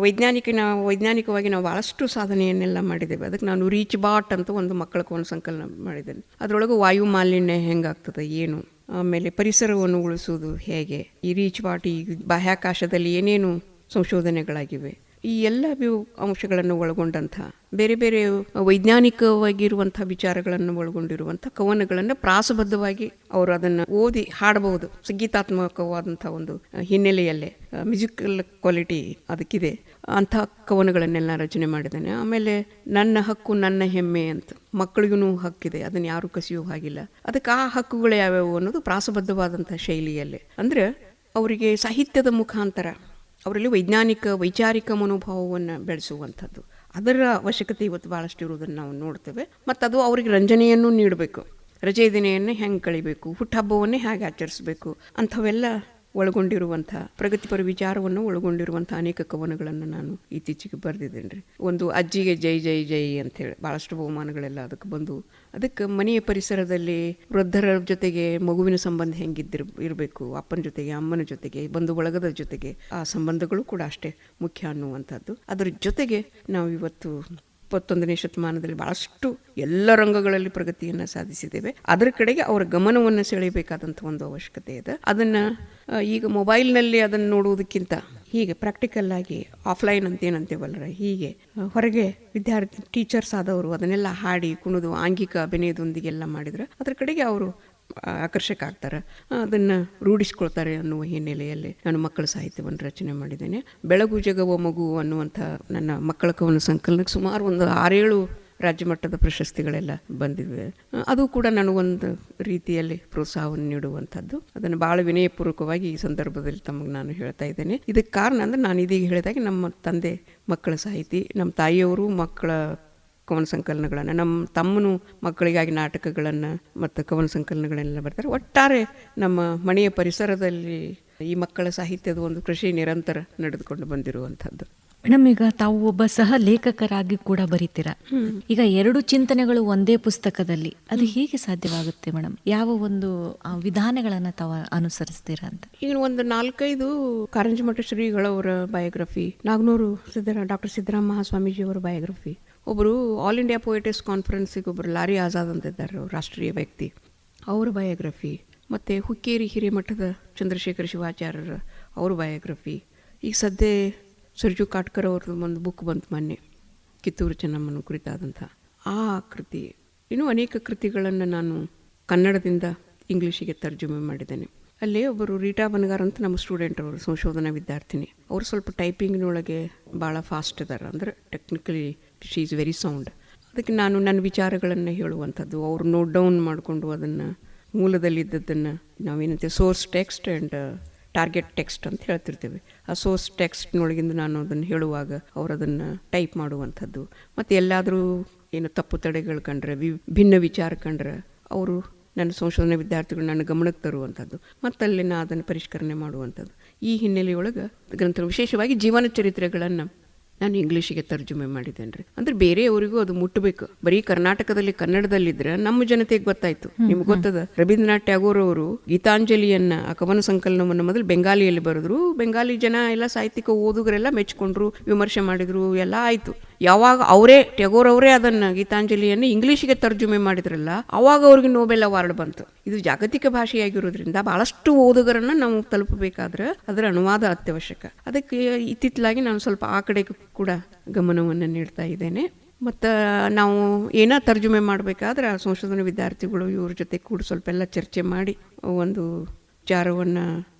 ವೈಜ್ಞಾನಿಕವಾಗಿ ನಾವು ಬಹಳಷ್ಟು ಸಾಧನೆಯನ್ನೆಲ್ಲ ಮಾಡಿದ್ದೇವೆ. ಅದಕ್ಕೆ ನಾನು ರೀಚ್ ಬಾಟ್ ಅಂತ ಒಂದು ಮಕ್ಕಳ ಒಂದು ಸಂಕಲನ ಮಾಡಿದ್ದೇನೆ. ಅದರೊಳಗೆ ವಾಯು ಮಾಲಿನ್ಯ ಹೆಂಗಾಗ್ತದೆ, ಏನು, ಆಮೇಲೆ ಪರಿಸರವನ್ನು ಉಳಿಸುವುದು ಹೇಗೆ, ಈ ರೀಚ್ ಬಾಟ್, ಈ ಬಾಹ್ಯಾಕಾಶದಲ್ಲಿ ಏನೇನು ಸಂಶೋಧನೆಗಳಾಗಿವೆ, ಈ ಎಲ್ಲ ಅಂಶಗಳನ್ನು ಒಳಗೊಂಡಂಥ ಬೇರೆ ಬೇರೆ ವೈಜ್ಞಾನಿಕವಾಗಿರುವಂಥ ವಿಚಾರಗಳನ್ನು ಒಳಗೊಂಡಿರುವಂಥ ಕವನಗಳನ್ನು ಪ್ರಾಸಬದ್ಧವಾಗಿ ಅವರು ಅದನ್ನು ಓದಿ ಹಾಡಬಹುದು. ಸಂಗೀತಾತ್ಮಕವಾದಂಥ ಒಂದು ಹಿನ್ನೆಲೆಯಲ್ಲೇ ಮ್ಯೂಸಿಕಲ್ ಕ್ವಾಲಿಟಿ ಅದಕ್ಕಿದೆ. ಅಂಥ ಕವನಗಳನ್ನೆಲ್ಲ ರಚನೆ ಮಾಡಿದ್ದೇನೆ. ಆಮೇಲೆ ನನ್ನ ಹಕ್ಕು ನನ್ನ ಹೆಮ್ಮೆ ಅಂತ, ಮಕ್ಕಳಿಗೂ ಹಕ್ಕಿದೆ, ಅದನ್ನು ಯಾರೂ ಕಸಿಯೋ ಹಾಗಿಲ್ಲ. ಅದಕ್ಕೆ ಆ ಹಕ್ಕುಗಳು ಯಾವ್ಯಾವು ಅನ್ನೋದು ಪ್ರಾಸಬದ್ಧವಾದಂಥ ಶೈಲಿಯಲ್ಲೇ, ಅಂದರೆ ಅವರಿಗೆ ಸಾಹಿತ್ಯದ ಮುಖಾಂತರ ಅವರಲ್ಲಿ ವೈಚಾರಿಕ ಮನೋಭಾವವನ್ನು ಬೆಳೆಸುವಂಥದ್ದು, ಅದರ ಅವಶ್ಯಕತೆ ಇವತ್ತು ಭಾಳಷ್ಟು ಇರುವುದನ್ನು ನಾವು ನೋಡ್ತೇವೆ. ಮತ್ತು ಅದು ಅವರಿಗೆ ರಂಜನೆಯನ್ನು ನೀಡಬೇಕು. ರಜೆ ದಿನೆಯನ್ನು ಹೆಂಗೆ ಕಳಿಬೇಕು, ಹುಟ್ಟುಹಬ್ಬವನ್ನೇ ಹೇಗೆ ಆಚರಿಸಬೇಕು, ಅಂಥವೆಲ್ಲ ಒಳಗೊಂಡಿರುವಂಥ ಪ್ರಗತಿಪರ ವಿಚಾರವನ್ನು ಒಳಗೊಂಡಿರುವಂಥ ಅನೇಕ ಕವನಗಳನ್ನು ನಾನು ಇತ್ತೀಚೆಗೆ ಬರೆದಿದ್ದೇನೆ ರೀ. ಒಂದು ಅಜ್ಜಿಗೆ ಜೈ ಜೈ ಜೈ ಅಂಥೇಳಿ ಭಾಳಷ್ಟು ಬಹುಮಾನಗಳೆಲ್ಲ ಅದಕ್ಕೆ ಬಂದು. ಅದಕ್ಕೆ ಮನೆಯ ಪರಿಸರದಲ್ಲಿ ವೃದ್ಧರ ಜೊತೆಗೆ ಮಗುವಿನ ಸಂಬಂಧ ಇರಬೇಕು, ಅಪ್ಪನ ಜೊತೆಗೆ ಅಮ್ಮನ ಜೊತೆಗೆ ಬಂಧು ಬಳಗದ ಜೊತೆಗೆ ಆ ಸಂಬಂಧಗಳು ಕೂಡ ಅಷ್ಟೇ ಮುಖ್ಯ ಅನ್ನುವಂಥದ್ದು. ಅದರ ಜೊತೆಗೆ ನಾವು ಇವತ್ತು 21ನೇ ಶತಮಾನದಲ್ಲಿ ಭಾಳಷ್ಟು ಎಲ್ಲ ರಂಗಗಳಲ್ಲಿ ಪ್ರಗತಿಯನ್ನು ಸಾಧಿಸಿದ್ದೇವೆ. ಅದರ ಕಡೆಗೆ ಅವರ ಗಮನವನ್ನು ಸೆಳೆಯಬೇಕಾದಂಥ ಒಂದು ಅವಶ್ಯಕತೆ ಇದೆ. ಅದನ್ನು ಈಗ ಮೊಬೈಲ್ನಲ್ಲಿ ಅದನ್ನು ನೋಡುವುದಕ್ಕಿಂತ ಹೀಗೆ ಪ್ರಾಕ್ಟಿಕಲ್ ಆಗಿ ಆಫ್ಲೈನ್ ಅಂತೇನಂತೇವಲ್ಲರ, ಹೀಗೆ ಹೊರಗೆ ವಿದ್ಯಾರ್ಥಿ ಟೀಚರ್ಸ್ ಆದವರು ಅದನ್ನೆಲ್ಲ ಹಾಡಿ ಕುಣಿದು ಆಂಗಿಕ ಅಭಿನಯದೊಂದಿಗೆಲ್ಲ ಮಾಡಿದರೆ ಅದರ ಕಡೆಗೆ ಅವರು ಆಕರ್ಷಕ ಆಗ್ತಾರೆ, ಅದನ್ನು ರೂಢಿಸ್ಕೊಳ್ತಾರೆ ಅನ್ನುವ ಹಿನ್ನೆಲೆಯಲ್ಲಿ ನಾನು ಮಕ್ಕಳ ಸಾಹಿತ್ಯವನ್ನು ರಚನೆ ಮಾಡಿದ್ದೇನೆ. ಬೆಳಗು ಜಗವ ಮಗು ಅನ್ನುವಂಥ ನನ್ನ ಮಕ್ಕಳ ಕವನ ಸಂಕಲನಕ್ಕೆ ಸುಮಾರು ಒಂದು 6-7 ರಾಜ್ಯ ಮಟ್ಟದ ಪ್ರಶಸ್ತಿಗಳೆಲ್ಲ ಬಂದಿವೆ. ಅದು ಕೂಡ ನನಗೊಂದು ರೀತಿಯಲ್ಲಿ ಪ್ರೋತ್ಸಾಹವನ್ನು ನೀಡುವಂಥದ್ದು. ಅದನ್ನು ಭಾಳ ವಿನಯಪೂರ್ವಕವಾಗಿ ಈ ಸಂದರ್ಭದಲ್ಲಿ ತಮಗೆ ನಾನು ಹೇಳ್ತಾ ಇದ್ದೇನೆ. ಇದಕ್ಕೆ ಕಾರಣ ಅಂದರೆ ನಾನು ಇದೀಗ ಹೇಳಿದಾಗೆ ನಮ್ಮ ತಂದೆ ಮಕ್ಕಳ ಸಾಹಿತಿ, ನಮ್ಮ ತಾಯಿಯವರು ಮಕ್ಕಳ ಕವನ ಸಂಕಲನಗಳನ್ನು, ನಮ್ಮ ತಮ್ಮನು ಮಕ್ಕಳಿಗಾಗಿ ನಾಟಕಗಳನ್ನು ಮತ್ತು ಕವನ ಸಂಕಲನಗಳೆಲ್ಲ ಬರ್ತಾರೆ. ಒಟ್ಟಾರೆ ನಮ್ಮ ಮನೆಯ ಪರಿಸರದಲ್ಲಿ ಈ ಮಕ್ಕಳ ಸಾಹಿತ್ಯದ ಒಂದು ಕೃಷಿ ನಿರಂತರ ನಡೆದುಕೊಂಡು ಬಂದಿರುವಂಥದ್ದು. ಮೇಡಮ್, ಈಗ ತಾವು ಒಬ್ಬ ಸಹ ಲೇಖಕರಾಗಿ ಕೂಡ ಬರೀತೀರಾ. ಈಗ 2 ಚಿಂತನೆಗಳು ಒಂದೇ ಪುಸ್ತಕದಲ್ಲಿ ಅದು ಹೇಗೆ ಸಾಧ್ಯವಾಗುತ್ತೆ ಮೇಡಮ್? ಯಾವ ಒಂದು ವಿಧಾನಗಳನ್ನು ತಾವು ಅನುಸರಿಸ್ತೀರಾ ಅಂತ? ಈಗ ಒಂದು 4-5 ಕಾರಂಜಿ ಮಠ ಶ್ರೀಗಳವರ ಬಯೋಗ್ರಫಿ, ನಾಗನೂರು ಡಾಕ್ಟರ್ ಸಿದ್ದರಾಮ ಮಹಾಸ್ವಾಮೀಜಿಯವರ ಬಯೋಗ್ರಫಿ, ಒಬ್ಬರು ಆಲ್ ಇಂಡಿಯಾ ಪೊಯೆಟಿಕ್ಸ್ ಕಾನ್ಫರೆನ್ಸಿಗೆ ಒಬ್ಬರು ಲಾರಿ ಆಜಾದ್ ಅಂತ ಇದ್ದಾರೆ, ರಾಷ್ಟ್ರೀಯ ವ್ಯಕ್ತಿ, ಅವರ ಬಯೋಗ್ರಫಿ, ಮತ್ತು ಹುಕ್ಕೇರಿ ಹಿರೇಮಠದ ಚಂದ್ರಶೇಖರ ಶಿವಾಚಾರ್ಯರ ಅವ್ರ ಬಯೋಗ್ರಫಿ, ಈಗ ಸದ್ಯ ಸರ್ಜು ಕಾಟ್ಕರ್ ಅವ್ರದ್ದು ಒಂದು ಬುಕ್ ಬಂತು ಮೊನ್ನೆ, ಕಿತ್ತೂರು ಚೆನ್ನಮ್ಮನ ಕುರಿತಾದಂಥ ಆ ಕೃತಿ. ಇನ್ನೂ ಅನೇಕ ಕೃತಿಗಳನ್ನು ನಾನು ಕನ್ನಡದಿಂದ ಇಂಗ್ಲೀಷಿಗೆ ತರ್ಜುಮೆ ಮಾಡಿದ್ದೇನೆ. ಅಲ್ಲೇ ಒಬ್ಬರು ರೀಟಾ ಬನಗಾರ್ ಅಂತ ನಮ್ಮ ಸ್ಟೂಡೆಂಟ್, ಅವರು ಸಂಶೋಧನಾ ವಿದ್ಯಾರ್ಥಿನಿ. ಅವರು ಸ್ವಲ್ಪ ಟೈಪಿಂಗ್ನೊಳಗೆ ಭಾಳ ಫಾಸ್ಟ್ ಇದ್ದಾರೆ, ಅಂದರೆ technically she is very sound. ಅದಕ್ಕೆ ನಾನು ನನ್ನ ವಿಚಾರಗಳನ್ನು ಹೇಳುವಂಥದ್ದು, ಅವರು ನೋಟ್ ಡೌನ್ ಮಾಡಿಕೊಂಡು ಅದನ್ನು ಮೂಲದಲ್ಲಿದ್ದದ್ದನ್ನು ನಾವೇನಂತೆ source text and target text ಅಂತ ಹೇಳ್ತಿರ್ತೀವಿ. ಆ ಸೋರ್ಸ್ ಟೆಕ್ಸ್ಟ್ನೊಳಗಿಂದ ನಾನು ಅದನ್ನು ಹೇಳುವಾಗ ಅವರು ಅದನ್ನು ಟೈಪ್ ಮಾಡುವಂಥದ್ದು. ಮತ್ತು ಎಲ್ಲಾದರೂ ಏನು ತಪ್ಪು ತಡೆಗಳು ಕಂಡ್ರೆ, ಭಿನ್ನ ವಿಚಾರ ಕಂಡ್ರೆ ಅವರು ನನ್ನ ಸಂಶೋಧನಾ ವಿದ್ಯಾರ್ಥಿಗಳು ನನ್ನ ಗಮನಕ್ಕೆ ತರುವಂಥದ್ದು, ಮತ್ತು ಅಲ್ಲಿ ನಾನು ಅದನ್ನು ಪರಿಷ್ಕರಣೆ ಮಾಡುವಂಥದ್ದು. ಈ ಹಿನ್ನೆಲೆಯೊಳಗೆ ಗ್ರಂಥ ವಿಶೇಷವಾಗಿ ಜೀವನ ಚರಿತ್ರೆಗಳನ್ನು ನಾನು ಇಂಗ್ಲೀಷಿಗೆ ತರ್ಜುಮೆ ಮಾಡಿದ್ದೇನೆ ರೀ. ಅಂದರೆ ಬೇರೆಯವರಿಗೂ ಅದು ಮುಟ್ಟಬೇಕು. ಬರೀ ಕರ್ನಾಟಕದಲ್ಲಿ ಕನ್ನಡದಲ್ಲಿದ್ದರೆ ನಮ್ಮ ಜನತೆಗೆ ಗೊತ್ತಾಯ್ತು. ನಿಮ್ಗೆ ಗೊತ್ತದ, ರವೀಂದ್ರನಾಥ್ ಟ್ಯಾಗೋರ್ ಅವರು ಗೀತಾಂಜಲಿಯನ್ನ, ಆ ಕವನ ಸಂಕಲನವನ್ನು ಮೊದಲು ಬೆಂಗಾಲಿಯಲ್ಲಿ ಬರೆದ್ರು. ಬೆಂಗಾಲಿ ಜನ ಎಲ್ಲ ಸಾಹಿತ್ಯಿಕ ಓದುಗರೆಲ್ಲ ಮೆಚ್ಕೊಂಡ್ರು, ವಿಮರ್ಶೆ ಮಾಡಿದ್ರು, ಎಲ್ಲ ಆಯಿತು. ಯಾವಾಗ ಟ್ಯಾಗೋರ್ ಅವರೇ ಅದನ್ನು ಗೀತಾಂಜಲಿಯನ್ನು ಇಂಗ್ಲೀಷಿಗೆ ತರ್ಜುಮೆ ಮಾಡಿದ್ರಲ್ಲ, ಅವಾಗ ಅವ್ರಿಗೆ ನೋಬೆಲ್ ಅವಾರ್ಡ್ ಬಂತು. ಇದು ಜಾಗತಿಕ ಭಾಷೆಯಾಗಿರೋದ್ರಿಂದ ಬಹಳಷ್ಟು ಓದುಗರನ್ನು ನಾವು ತಲುಪಬೇಕಾದ್ರೆ ಅದರ ಅನುವಾದ ಅತ್ಯವಶ್ಯಕ. ಅದಕ್ಕೆ ಇತ್ತಿತ್ತಲಾಗಿ ನಾನು ಸ್ವಲ್ಪ ಆ ಕಡೆ ಕೂಡ ಗಮನವನ್ನು ನೀಡ್ತಾ ಇದ್ದೇನೆ. ಮತ್ತು ನಾವು ಏನೋ ತರ್ಜುಮೆ ಮಾಡಬೇಕಾದ್ರೆ ಸಂಶೋಧನಾ ವಿದ್ಯಾರ್ಥಿಗಳು ಇವ್ರ ಜೊತೆ ಕೂಡ ಸ್ವಲ್ಪ ಎಲ್ಲ ಚರ್ಚೆ ಮಾಡಿ ಒಂದು ವಿಚಾರವನ್ನು,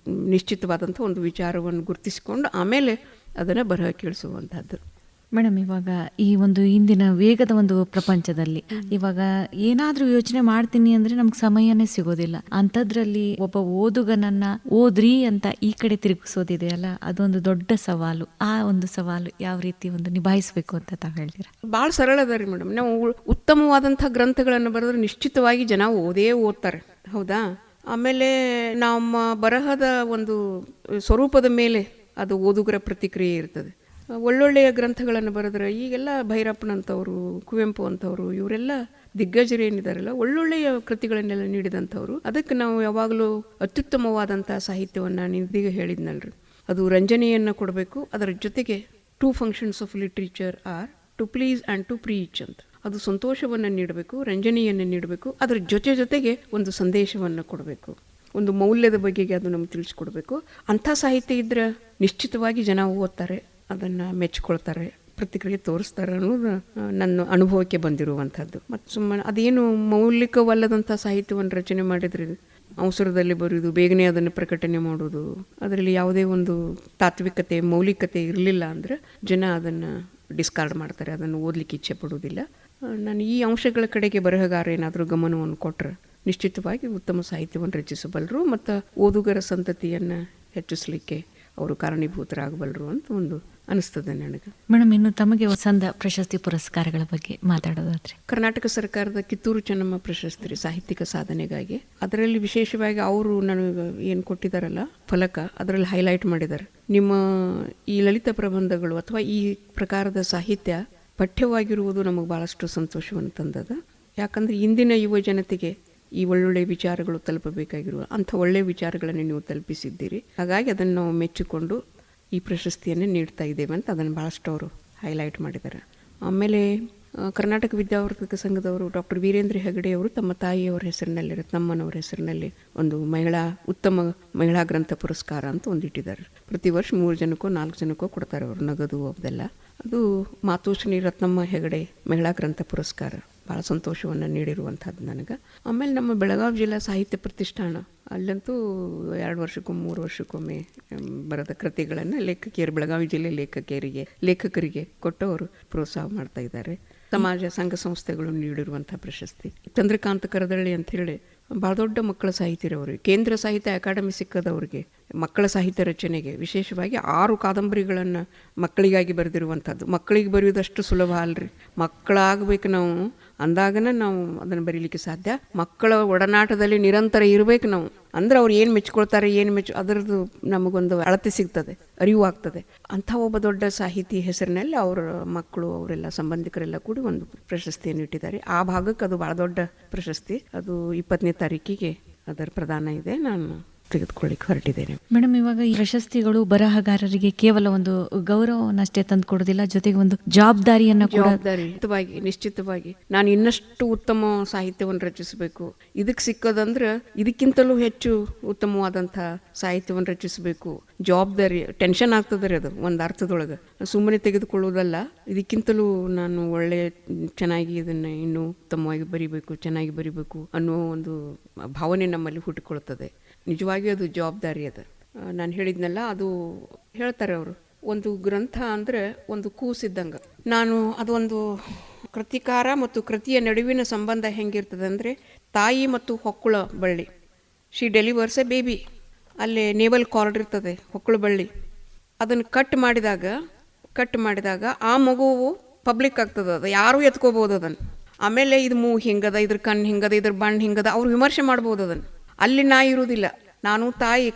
ನಿಶ್ಚಿತವಾದಂಥ ಒಂದು ವಿಚಾರವನ್ನು ಗುರುತಿಸಿಕೊಂಡು ಆಮೇಲೆ ಅದನ್ನು ಬರಹ ಕೇಳಿಸುವಂಥದ್ದು. ಮೇಡಮ್, ಇವಾಗ ಈ ಒಂದು ಇಂದಿನ ವೇಗದ ಒಂದು ಪ್ರಪಂಚದಲ್ಲಿ ಇವಾಗ ಏನಾದ್ರೂ ಯೋಚನೆ ಮಾಡ್ತೀನಿ ಅಂದ್ರೆ ನಮ್ಗೆ ಸಮಯನೇ ಸಿಗೋದಿಲ್ಲ. ಅಂಥದ್ರಲ್ಲಿ ಒಬ್ಬ ಓದುಗನನ್ನ ಓದ್ರಿ ಅಂತ ಈ ಕಡೆ ತಿರುಗಿಸೋದಿದೆಯಲ್ಲ, ಅದೊಂದು ದೊಡ್ಡ ಸವಾಲು. ಆ ಒಂದು ಸವಾಲು ಯಾವ ರೀತಿ ಒಂದು ನಿಭಾಯಿಸಬೇಕು ಅಂತ ತಾವು ಹೇಳ್ತೀರಾ? ಭಾಳ ಸರಳ ಅದ ರೀ ಮೇಡಮ್. ನಾವು ಉತ್ತಮವಾದಂಥ ಗ್ರಂಥಗಳನ್ನು ಬರೆದ್ರೆ ನಿಶ್ಚಿತವಾಗಿ ಜನ ಓದ್ತಾರೆ, ಹೌದಾ? ಆಮೇಲೆ ನಮ್ಮ ಬರಹದ ಒಂದು ಸ್ವರೂಪದ ಮೇಲೆ ಅದು ಓದುಗರ ಪ್ರತಿಕ್ರಿಯೆ ಇರ್ತದೆ. ಒಳ್ಳೊಳ್ಳೆಯ ಗ್ರಂಥಗಳನ್ನು ಬರೆದ್ರೆ, ಈಗೆಲ್ಲ ಭೈರಪ್ಪನಂಥವ್ರು, ಕುವೆಂಪು ಅಂಥವ್ರು, ಇವರೆಲ್ಲ ದಿಗ್ಗಜರು ಏನಿದಾರಲ್ಲ, ಒಳ್ಳೊಳ್ಳೆಯ ಕೃತಿಗಳನ್ನೆಲ್ಲ ನೀಡಿದಂಥವ್ರು. ಅದಕ್ಕೆ ನಾವು ಯಾವಾಗಲೂ ಅತ್ಯುತ್ತಮವಾದಂಥ ಸಾಹಿತ್ಯವನ್ನು ನಾನು ಇದೀಗ ಹೇಳಿದ್ನಲ್ರಿ, ಅದು ರಂಜನೆಯನ್ನು ಕೊಡಬೇಕು. ಅದರ ಜೊತೆಗೆ 2 functions of literature are to please and to preach ಅಂತ. ಅದು ಸಂತೋಷವನ್ನು ನೀಡಬೇಕು, ರಂಜನೆಯನ್ನು ನೀಡಬೇಕು, ಅದರ ಜೊತೆಗೆ ಒಂದು ಸಂದೇಶವನ್ನು ಕೊಡಬೇಕು, ಒಂದು ಮೌಲ್ಯದ ಬಗೆಗೆ ಅದು ನಮ್ಗೆ ತಿಳಿಸ್ಕೊಡ್ಬೇಕು. ಅಂಥ ಸಾಹಿತ್ಯ ಇದ್ದರೆ ನಿಶ್ಚಿತವಾಗಿ ಜನ ಓದ್ತಾರೆ, ಅದನ್ನು ಮೆಚ್ಕೊಳ್ತಾರೆ, ಪ್ರತಿಕ್ರಿಯೆ ತೋರಿಸ್ತಾರೆ ಅನ್ನೋದು ನನ್ನ ಅನುಭವಕ್ಕೆ ಬಂದಿರುವಂಥದ್ದು. ಮತ್ತು ಸುಮ್ಮನೆ ಅದೇನು ಮೌಲಿಕವಲ್ಲದಂಥ ಸಾಹಿತ್ಯವನ್ನು ರಚನೆ ಮಾಡಿದ್ರೆ, ಅವಸರದಲ್ಲಿ ಬರೆಯೋದು, ಬೇಗನೆ ಅದನ್ನು ಪ್ರಕಟಣೆ ಮಾಡೋದು, ಅದರಲ್ಲಿ ಯಾವುದೇ ಒಂದು ತಾತ್ವಿಕತೆ, ಮೌಲಿಕತೆ ಇರಲಿಲ್ಲ ಅಂದರೆ ಜನ ಅದನ್ನು ಡಿಸ್ಕಾರ್ಡ್ ಮಾಡ್ತಾರೆ, ಅದನ್ನು ಓದಲಿಕ್ಕೆ ಇಚ್ಛೆ ಪಡೋದಿಲ್ಲ. ನಾನು ಈ ಅಂಶಗಳ ಕಡೆಗೆ ಬರಹಗಾರ ಏನಾದರೂ ಗಮನವನ್ನು ಕೊಟ್ಟರೆ ನಿಶ್ಚಿತವಾಗಿ ಉತ್ತಮ ಸಾಹಿತ್ಯವನ್ನು ರಚಿಸಬಲ್ಲರು ಮತ್ತು ಓದುಗರ ಸಂತತಿಯನ್ನು ಹೆಚ್ಚಿಸಲಿಕ್ಕೆ ಅವರು ಕಾರಣೀಭೂತರಾಗಬಲ್ಲರು ಅಂತ ಒಂದು ಅನಿಸ್ತದೆ ನನಗೆ. ಮೇಡಮ್, ಇನ್ನು ತಮಗೆ ಸಂದ ಪ್ರಶಸ್ತಿ ಪುರಸ್ಕಾರಗಳ ಬಗ್ಗೆ ಮಾತಾಡೋದಾದ್ರೆ, ಕರ್ನಾಟಕ ಸರ್ಕಾರದ ಕಿತ್ತೂರು ಚೆನ್ನಮ್ಮ ಪ್ರಶಸ್ತಿ ಸಾಹಿತ್ಯಿಕ ಸಾಧನೆಗಾಗಿ, ಅದರಲ್ಲಿ ವಿಶೇಷವಾಗಿ ಅವರು ನನಗೆ ಏನು ಕೊಟ್ಟಿದ್ದಾರಲ್ಲ ಫಲಕ, ಅದರಲ್ಲಿ ಹೈಲೈಟ್ ಮಾಡಿದ್ದಾರೆ. ನಿಮ್ಮ ಈ ಲಲಿತ ಪ್ರಬಂಧಗಳು ಅಥವಾ ಈ ಪ್ರಕಾರದ ಸಾಹಿತ್ಯ ಪಠ್ಯವಾಗಿರುವುದು ನಮಗೆ ಭಾಳಷ್ಟು ಸಂತೋಷವನ್ನು ತಂದದ. ಯಾಕಂದರೆ ಇಂದಿನ ಯುವ ಜನತೆಗೆ ಈ ಒಳ್ಳೊಳ್ಳೆ ವಿಚಾರಗಳು ತಲುಪಬೇಕಾಗಿರುವ ಅಂಥ ಒಳ್ಳೆಯ ವಿಚಾರಗಳನ್ನು ನೀವು ತಲುಪಿಸಿದ್ದೀರಿ. ಹಾಗಾಗಿ ಅದನ್ನು ನಾವು ಮೆಚ್ಚಿಕೊಂಡು ಈ ಪ್ರಶಸ್ತಿಯನ್ನು ನೀಡ್ತಾ ಇದ್ದೇವೆ ಅಂತ ಅದನ್ನು ಭಾಳಷ್ಟು ಅವರು ಹೈಲೈಟ್ ಮಾಡಿದ್ದಾರೆ. ಆಮೇಲೆ ಕರ್ನಾಟಕ ವಿದ್ಯಾವರ್ಧಕ ಸಂಘದವರು ಡಾಕ್ಟರ್ ವೀರೇಂದ್ರ ಹೆಗಡೆ ಅವರು ತಮ್ಮ ತಾಯಿಯವರ ಹೆಸರಿನಲ್ಲಿ, ರತ್ನಮ್ಮನವರ ಹೆಸರಿನಲ್ಲಿ ಒಂದು ಉತ್ತಮ ಮಹಿಳಾ ಗ್ರಂಥ ಪುರಸ್ಕಾರ ಅಂತ ಒಂದಿಟ್ಟಿದ್ದಾರೆ. ಪ್ರತಿ ವರ್ಷ 3 ಜನಕ್ಕೋ 4 ಜನಕ್ಕೋ ಕೊಡ್ತಾರೆ ಅವರು, ನಗದು ಅದೆಲ್ಲ. ಅದು ಮಾತೋಶ್ರೀ ರತ್ನಮ್ಮ ಹೆಗಡೆ ಮಹಿಳಾ ಗ್ರಂಥ ಪುರಸ್ಕಾರ ಭಾಳ ಸಂತೋಷವನ್ನು ನೀಡಿರುವಂಥದ್ದು ನನಗೆ. ಆಮೇಲೆ ನಮ್ಮ ಬೆಳಗಾವಿ ಜಿಲ್ಲಾ ಸಾಹಿತ್ಯ ಪ್ರತಿಷ್ಠಾನ, ಅಲ್ಲಂತೂ 2 ವರ್ಷಕ್ಕೊಮ್ಮೆ 3 ವರ್ಷಕ್ಕೊಮ್ಮೆ ಬರೆದ ಕೃತಿಗಳನ್ನು ಬೆಳಗಾವಿ ಜಿಲ್ಲೆ ಲೇಖಕರಿಗೆ ಕೊಟ್ಟು ಅವರು ಪ್ರೋತ್ಸಾಹ ಮಾಡ್ತಾ ಇದ್ದಾರೆ. ಸಮಾಜ ಸಂಘ ಸಂಸ್ಥೆಗಳು ನೀಡಿರುವಂಥ ಪ್ರಶಸ್ತಿ ಚಂದ್ರಕಾಂತ ಕರದಳ್ಳಿ ಅಂತ ಹೇಳಿ ಭಾಳ ದೊಡ್ಡ ಮಕ್ಕಳ ಸಾಹಿತ್ಯರವರಿಗೆ, ಕೇಂದ್ರ ಸಾಹಿತ್ಯ ಅಕಾಡೆಮಿ ಸಿಕ್ಕದವರಿಗೆ, ಮಕ್ಕಳ ಸಾಹಿತ್ಯ ರಚನೆಗೆ ವಿಶೇಷವಾಗಿ 6 ಕಾದಂಬರಿಗಳನ್ನು ಮಕ್ಕಳಿಗಾಗಿ ಬರೆದಿರುವಂಥದ್ದು. ಮಕ್ಕಳಿಗೆ ಬರೆಯೋದಷ್ಟು ಸುಲಭ ಅಲ್ರಿ, ಮಕ್ಕಳಾಗಬೇಕು ನಾವು ಅಂದಾಗನ ನಾವು ಅದನ್ನು ಬರೀಲಿಕ್ಕೆ ಸಾಧ್ಯ. ಮಕ್ಕಳ ಒಡನಾಟದಲ್ಲಿ ನಿರಂತರ ಇರಬೇಕು ನಾವು, ಅಂದ್ರೆ ಅವ್ರು ಏನು ಮೆಚ್ಕೊಳ್ತಾರೆ, ಅದರದ್ದು ನಮಗೊಂದು ಅಳತೆ ಸಿಗ್ತದೆ, ಅರಿವು ಆಗ್ತದೆ. ಅಂಥ ಒಬ್ಬ ದೊಡ್ಡ ಸಾಹಿತಿ ಹೆಸರಿನಲ್ಲಿ ಅವರ ಮಕ್ಕಳು, ಅವರೆಲ್ಲ ಸಂಬಂಧಿಕರೆಲ್ಲ ಕೂಡಿ ಒಂದು ಪ್ರಶಸ್ತಿಯನ್ನು ಇಟ್ಟಿದ್ದಾರೆ. ಆ ಭಾಗಕ್ಕೆ ಅದು ಭಾಳ ದೊಡ್ಡ ಪ್ರಶಸ್ತಿ. ಅದು 20ನೇ ತಾರೀಕಿಗೆ ಅದರ ಪ್ರದಾನ ಇದೆ. ನಾನು ತೆಗೆದುಕೊಳ್ಳಿಕ್ಕೆ ಹೊರಟಿದ್ದೇನೆ. ಮೇಡಮ್, ಇವಾಗ ಈ ಪ್ರಶಸ್ತಿಗಳು ಬರಹಗಾರರಿಗೆ ಕೇವಲ ಒಂದು ಗೌರವವನ್ನಷ್ಟೇ ತಂದು ಕೊಡೋದಿಲ್ಲ, ಜೊತೆಗೆ ಒಂದು ಜವಾಬ್ದಾರಿಯನ್ನ ನಿಶ್ಚಿತವಾಗಿ ನಾನು ಇನ್ನಷ್ಟು ಉತ್ತಮ ಸಾಹಿತ್ಯವನ್ನು ರಚಿಸಬೇಕು. ಇದಕ್ಕೆ ಸಿಕ್ಕದಂದ್ರೆ ಇದಕ್ಕಿಂತಲೂ ಹೆಚ್ಚು ಉತ್ತಮವಾದಂಥ ಸಾಹಿತ್ಯವನ್ನು ರಚಿಸಬೇಕು. ಜವಾಬ್ದಾರಿ, ಟೆನ್ಷನ್ ಆಗ್ತದೆ ಅದು ಒಂದು ಅರ್ಥದೊಳಗೆ, ಸುಮ್ಮನೆ ತೆಗೆದುಕೊಳ್ಳುವುದಲ್ಲ. ಇದಕ್ಕಿಂತಲೂ ನಾನು ಒಳ್ಳೆ ಚೆನ್ನಾಗಿ ಇದನ್ನು ಇನ್ನೂ ಉತ್ತಮವಾಗಿ ಬರಿಬೇಕು, ಚೆನ್ನಾಗಿ ಬರಿಬೇಕು ಅನ್ನೋ ಒಂದು ಭಾವನೆ ನಮ್ಮಲ್ಲಿ ಹುಟ್ಟಿಕೊಳ್ಳುತ್ತದೆ. ನಿಜವಾಗಿ ಅದು ಜವಾಬ್ದಾರಿ ಅದು. ನಾನು ಹೇಳಿದ್ನಲ್ಲ, ಅದು ಹೇಳ್ತಾರೆ ಅವರು, ಒಂದು ಗ್ರಂಥ ಅಂದರೆ ಒಂದು ಕೂಸಿದ್ದಂಗೆ. ನಾನು ಅದೊಂದು ಕೃತಿಕಾರ ಮತ್ತು ಕೃತಿಯ ನಡುವಿನ ಸಂಬಂಧ ಹೆಂಗಿರ್ತದೆ ಅಂದರೆ, ತಾಯಿ ಮತ್ತು ಹೊಕ್ಕುಳ ಬಳ್ಳಿ. She delivers A baby. ಅಲ್ಲೇ ನೇವಲ್ ಕಾರ್ಡ್ ಇರ್ತದೆ, ಹೊಕ್ಕುಳ ಬಳ್ಳಿ. ಅದನ್ನು ಕಟ್ ಮಾಡಿದಾಗ ಆ ಮಗುವು ಪಬ್ಲಿಕ್ ಆಗ್ತದೆ, ಅದು ಯಾರೂ ಎತ್ಕೋಬೋದು ಅದನ್ನು. ಆಮೇಲೆ ಇದು ಮೂಗು ಹಿಂಗದ, ಇದ್ರ ಕಣ್ಣು ಹಿಂಗದ, ಇದ್ರ ಬಣ್ಣ ಹಿಂಗದ, ಅವ್ರು ವಿಮರ್ಶೆ ಮಾಡ್ಬೋದು ಅದನ್ನು. ಅಲ್ಲಿ ನಾ ಇರುವುದಿಲ್ಲ. ನಾನು ತಾಯಿ,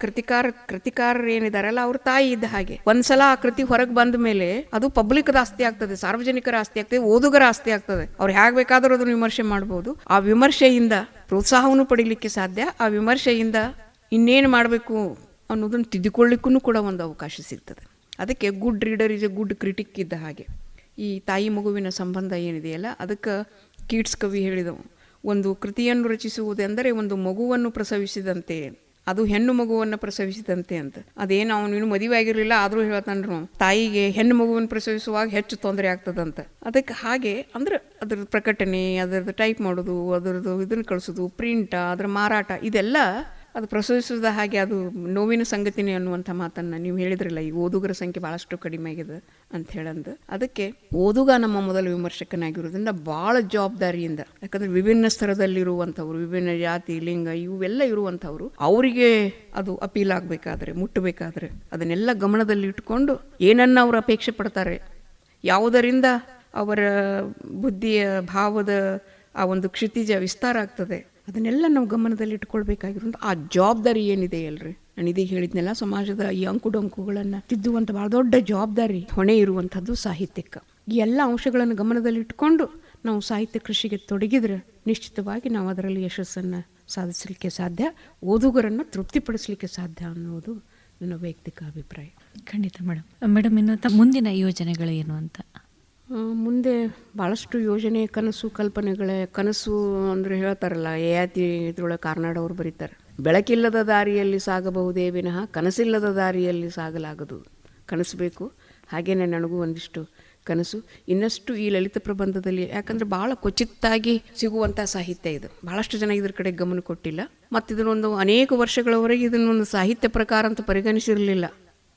ಕೃತಿಕಾರರು ಏನಿದಾರಲ್ಲ ಅವ್ರ ತಾಯಿ ಇದ್ದ ಹಾಗೆ. ಒಂದ್ಸಲ ಆ ಕೃತಿ ಹೊರಗೆ ಬಂದ ಮೇಲೆ ಅದು ಪಬ್ಲಿಕ್ದ ಆಸ್ತಿ ಆಗ್ತದೆ, ಸಾರ್ವಜನಿಕರ ಆಸ್ತಿ ಆಗ್ತದೆ, ಓದುಗರ ಆಸ್ತಿ ಆಗ್ತದೆ. ಅವ್ರು ಹೇಗೆ ಬೇಕಾದರೂ ಅದನ್ನು ವಿಮರ್ಶೆ ಮಾಡ್ಬೋದು. ಆ ವಿಮರ್ಶೆಯಿಂದ ಪ್ರೋತ್ಸಾಹವನ್ನು ಪಡೀಲಿಕ್ಕೆ ಸಾಧ್ಯ. ಆ ವಿಮರ್ಶೆಯಿಂದ ಇನ್ನೇನು ಮಾಡಬೇಕು ಅನ್ನೋದನ್ನು ತಿದ್ದುಕೊಳ್ಳಿಕ್ಕೂ ಕೂಡ ಒಂದು ಅವಕಾಶ ಸಿಗ್ತದೆ. ಅದಕ್ಕೆ good reader is A good critic ಇದ್ದ ಹಾಗೆ. ಈ ತಾಯಿ ಮಗುವಿನ ಸಂಬಂಧ ಏನಿದೆಯಲ್ಲ, ಅದಕ್ಕೆ ಕೀಟ್ಸ್ ಕವಿ ಹೇಳಿದವು, ಒಂದು ಕೃತಿಯನ್ನು ರಚಿಸುವುದೆಂದರೆ ಒಂದು ಮಗುವನ್ನು ಪ್ರಸವಿಸಿದಂತೆ, ಅದು ಹೆಣ್ಣು ಮಗುವನ್ನು ಪ್ರಸವಿಸಿದಂತೆ ಅಂತ. ಅದೇನು ಅವನು ಮದುವೆ ಆಗಿರಲಿಲ್ಲ ಆದರೂ ಹೇಳ್ತಾನ್ರು, ತಾಯಿಗೆ ಹೆಣ್ಣು ಮಗುವನ್ನು ಪ್ರಸವಿಸುವಾಗ ಹೆಚ್ಚು ತೊಂದರೆ ಆಗ್ತದಂತ. ಅದಕ್ಕೆ ಹಾಗೆ ಅಂದ್ರೆ ಅದ್ರದ್ದು ಪ್ರಕಟಣೆ, ಅದರದ್ದು ಟೈಪ್ ಮಾಡೋದು, ಅದರದ್ದು ಇದನ್ನು ಕಳಿಸೋದು, ಪ್ರಿಂಟ, ಅದರ ಮಾರಾಟ, ಇದೆಲ್ಲ ಅದು ಪ್ರಸವಿಸಿದ ಹಾಗೆ ಅದು ನೋವಿನ ಸಂಗತಿನೇ ಅನ್ನುವಂಥ ಮಾತನ್ನು ನೀವು ಹೇಳಿದ್ರಲ್ಲ. ಈ ಓದುಗರ ಸಂಖ್ಯೆ ಭಾಳಷ್ಟು ಕಡಿಮೆ ಆಗಿದೆ ಅಂತ ಹೇಳಂದು. ಅದಕ್ಕೆ ಓದುಗ ನಮ್ಮ ಮೊದಲ ವಿಮರ್ಶಕನಾಗಿರೋದ್ರಿಂದ ಭಾಳ ಜವಾಬ್ದಾರಿಯಿಂದ, ಯಾಕಂದರೆ ವಿಭಿನ್ನ ಸ್ತರದಲ್ಲಿರುವಂಥವ್ರು, ವಿಭಿನ್ನ ಜಾತಿ, ಲಿಂಗ ಇವೆಲ್ಲ ಇರುವಂಥವ್ರು, ಅವರಿಗೆ ಅದು ಅಪೀಲ್ ಆಗಬೇಕಾದ್ರೆ, ಮುಟ್ಟಬೇಕಾದ್ರೆ ಅದನ್ನೆಲ್ಲ ಗಮನದಲ್ಲಿ ಇಟ್ಕೊಂಡು ಏನನ್ನ ಅವರು ಅಪೇಕ್ಷೆ ಪಡ್ತಾರೆ, ಯಾವುದರಿಂದ ಅವರ ಬುದ್ಧಿಯ ಭಾವದ ಆ ಒಂದು ಕ್ಷಿತಿಜ ವಿಸ್ತಾರ ಆಗ್ತದೆ, ಅದನ್ನೆಲ್ಲ ನಾವು ಗಮನದಲ್ಲಿ ಇಟ್ಕೊಳ್ಬೇಕಾಗಿರೋದು ಆ ಜವಾಬ್ದಾರಿ ಏನಿದೆ ಅಲ್ರಿ. ನಾನು ಇದೀಗ ಹೇಳಿದ್ನೆಲ್ಲ, ಸಮಾಜದ ಈ ಅಂಕುಡೊಂಕುಗಳನ್ನು ತಿದ್ದುವಂಥ ಭಾಳ ದೊಡ್ಡ ಜವಾಬ್ದಾರಿ ಹೊಣೆ ಇರುವಂಥದ್ದು ಸಾಹಿತ್ಯಕ್ಕೆ. ಈ ಎಲ್ಲ ಅಂಶಗಳನ್ನು ಗಮನದಲ್ಲಿ ಇಟ್ಕೊಂಡು ನಾವು ಸಾಹಿತ್ಯ ಕೃಷಿಗೆ ತೊಡಗಿದ್ರೆ ನಿಶ್ಚಿತವಾಗಿ ನಾವು ಅದರಲ್ಲಿ ಯಶಸ್ಸನ್ನು ಸಾಧಿಸಲಿಕ್ಕೆ ಸಾಧ್ಯ, ಓದುಗರನ್ನು ತೃಪ್ತಿಪಡಿಸಲಿಕ್ಕೆ ಸಾಧ್ಯ ಅನ್ನೋದು ನನ್ನ ವೈಯಕ್ತಿಕ ಅಭಿಪ್ರಾಯ. ಖಂಡಿತ ಮೇಡಮ್, ಇನ್ನು ಮುಂದಿನ ಯೋಜನೆಗಳು ಏನು ಅಂತ? ಮುಂದೆ ಭಾಳಷ್ಟು ಯೋಜನೆ, ಕನಸು, ಕಲ್ಪನೆಗಳೇ. ಕನಸು ಅಂದರೆ ಹೇಳ್ತಾರಲ್ಲ, ಏಯಾತಿ ಇದ್ರೊಳಗೆ ಕಾರ್ನಾಡ್ ಅವರು ಬರೀತಾರೆ, ಬೆಳಕಿಲ್ಲದ ದಾರಿಯಲ್ಲಿ ಸಾಗಬಹುದೇ ವಿನಃ ಕನಸಿಲ್ಲದ ದಾರಿಯಲ್ಲಿ ಸಾಗಲಾಗದು. ಕನಸು ಬೇಕು. ಹಾಗೇನೆ ನನಗೂ ಒಂದಿಷ್ಟು ಕನಸು. ಇನ್ನಷ್ಟು ಈ ಲಲಿತ ಪ್ರಬಂಧದಲ್ಲಿ, ಯಾಕಂದರೆ ಭಾಳ ಕ್ವಚಿತ್ತಾಗಿ ಸಿಗುವಂಥ ಸಾಹಿತ್ಯ ಇದು, ಭಾಳಷ್ಟು ಜನ ಇದ್ರ ಕಡೆ ಗಮನ ಕೊಟ್ಟಿಲ್ಲ. ಮತ್ತು ಇದನ್ನೊಂದು ಅನೇಕ ವರ್ಷಗಳವರೆಗೆ ಇದನ್ನೊಂದು ಸಾಹಿತ್ಯ ಪ್ರಕಾರ ಅಂತ ಪರಿಗಣಿಸಿರಲಿಲ್ಲ.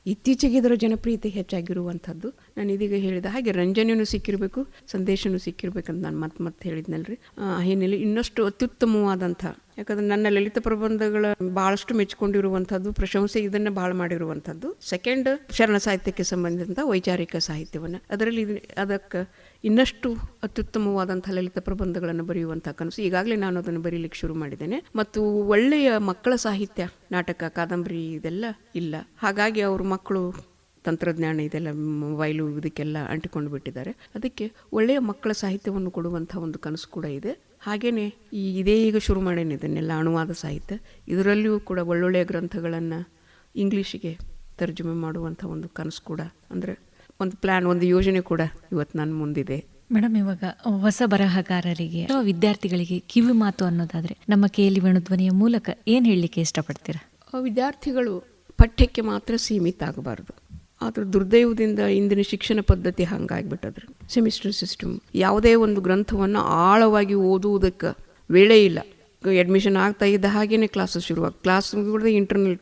ಇತ್ತೀಚೆಗೆ ಇದರ ಜನಪ್ರಿಯತೆ ಹೆಚ್ಚಾಗಿರುವಂಥದ್ದು. ನಾನು ಇದೀಗ ಹೇಳಿದ ಹಾಗೆ ರಂಜನೆಯೂ ಸಿಕ್ಕಿರಬೇಕು, ಸಂದೇಶನೂ ಸಿಕ್ಕಿರ್ಬೇಕಂತ ನಾನು ಮತ್ತೆ ಹೇಳಿದ್ನಲ್ರಿ. ಆ ಹಿನ್ನೆಲೆ ಇನ್ನಷ್ಟು ಅತ್ಯುತ್ತಮವಾದಂಥ, ಯಾಕಂದರೆ ನನ್ನ ಲಲಿತ ಪ್ರಬಂಧಗಳ ಭಾಳಷ್ಟು ಮೆಚ್ಚಿಕೊಂಡಿರುವಂಥದ್ದು, ಪ್ರಶಂಸೆ ಇದನ್ನು ಭಾಳ ಮಾಡಿರುವಂಥದ್ದು. ಸೆಕೆಂಡ್, ಶರಣ ಸಾಹಿತ್ಯಕ್ಕೆ ಸಂಬಂಧಿಸಿದಂಥ ವೈಚಾರಿಕ ಸಾಹಿತ್ಯವನ್ನು, ಅದರಲ್ಲಿ ಅದಕ್ಕೆ ಇನ್ನಷ್ಟು ಅತ್ಯುತ್ತಮವಾದಂಥ ಲಲಿತ ಪ್ರಬಂಧಗಳನ್ನು ಬರೆಯುವಂಥ ಕನಸು. ಈಗಾಗಲೇ ನಾನು ಅದನ್ನು ಬರೀಲಿಕ್ಕೆ ಶುರು ಮಾಡಿದ್ದೇನೆ. ಮತ್ತು ಒಳ್ಳೆಯ ಮಕ್ಕಳ ಸಾಹಿತ್ಯ, ನಾಟಕ, ಕಾದಂಬರಿ ಇದೆಲ್ಲ ಇಲ್ಲ. ಹಾಗಾಗಿ ಅವರು ಮಕ್ಕಳು ತಂತ್ರಜ್ಞಾನ ಇದೆಲ್ಲ, ಮೊಬೈಲು ಇದಕ್ಕೆಲ್ಲ ಅಂಟಿಕೊಂಡು ಬಿಟ್ಟಿದ್ದಾರೆ. ಅದಕ್ಕೆ ಒಳ್ಳೆಯ ಮಕ್ಕಳ ಸಾಹಿತ್ಯವನ್ನು ಕೊಡುವಂಥ ಒಂದು ಕನಸು ಕೂಡ ಇದೆ. ಹಾಗೆಯೇ ಇದೇ ಈಗ ಶುರು ಮಾಡೇನೆ ಇದನ್ನೆಲ್ಲ ಅನುವಾದ ಸಾಹಿತ್ಯ, ಇದರಲ್ಲಿಯೂ ಕೂಡ ಒಳ್ಳೊಳ್ಳೆಯ ಗ್ರಂಥಗಳನ್ನು ಇಂಗ್ಲೀಷಿಗೆ ತರ್ಜುಮೆ ಮಾಡುವಂಥ ಒಂದು ಕನಸು ಕೂಡ, ಅಂದರೆ ಒಂದು ಪ್ಲ್ಯಾನ್, ಒಂದು ಯೋಜನೆ ಕೂಡ ಇವತ್ತು ನನ್ನ ಮುಂದಿದೆ. ಮೇಡಮ್, ಇವಾಗ ಹೊಸ ಬರಹಗಾರರಿಗೆ ಅಥವಾ ವಿದ್ಯಾರ್ಥಿಗಳಿಗೆ ಕಿವಿ ಮಾತು ಅನ್ನೋದಾದರೆ ನಮ್ಮ KLE ವೇಣುಧ್ವನಿಯ ಮೂಲಕ ಏನು ಹೇಳಲಿಕ್ಕೆ ಇಷ್ಟಪಡ್ತೀರಾ? ವಿದ್ಯಾರ್ಥಿಗಳು ಪಠ್ಯಕ್ಕೆ ಮಾತ್ರ ಸೀಮಿತ ಆಗಬಾರ್ದು. ಆದರೆ ದುರ್ದೈವದಿಂದ ಇಂದಿನ ಶಿಕ್ಷಣ ಪದ್ಧತಿ ಹಂಗಾಗಿಬಿಟ್ಟದ್ರಿ. ಸೆಮಿಸ್ಟರ್ ಸಿಸ್ಟಮ್, ಯಾವುದೇ ಒಂದು ಗ್ರಂಥವನ್ನು ಆಳವಾಗಿ ಓದುವುದಕ್ಕೆ ವೇಳೆ ಇಲ್ಲ. ಅಡ್ಮಿಷನ್ ಆಗ್ತಾ ಇದ್ದ ಹಾಗೇನೆ ಕ್ಲಾಸಸ್ ಶುರುವಾಗ, ಕ್ಲಾಸ್ ಮುಗಿಬಿಡದೆ ಇಂಟರ್ನಲ್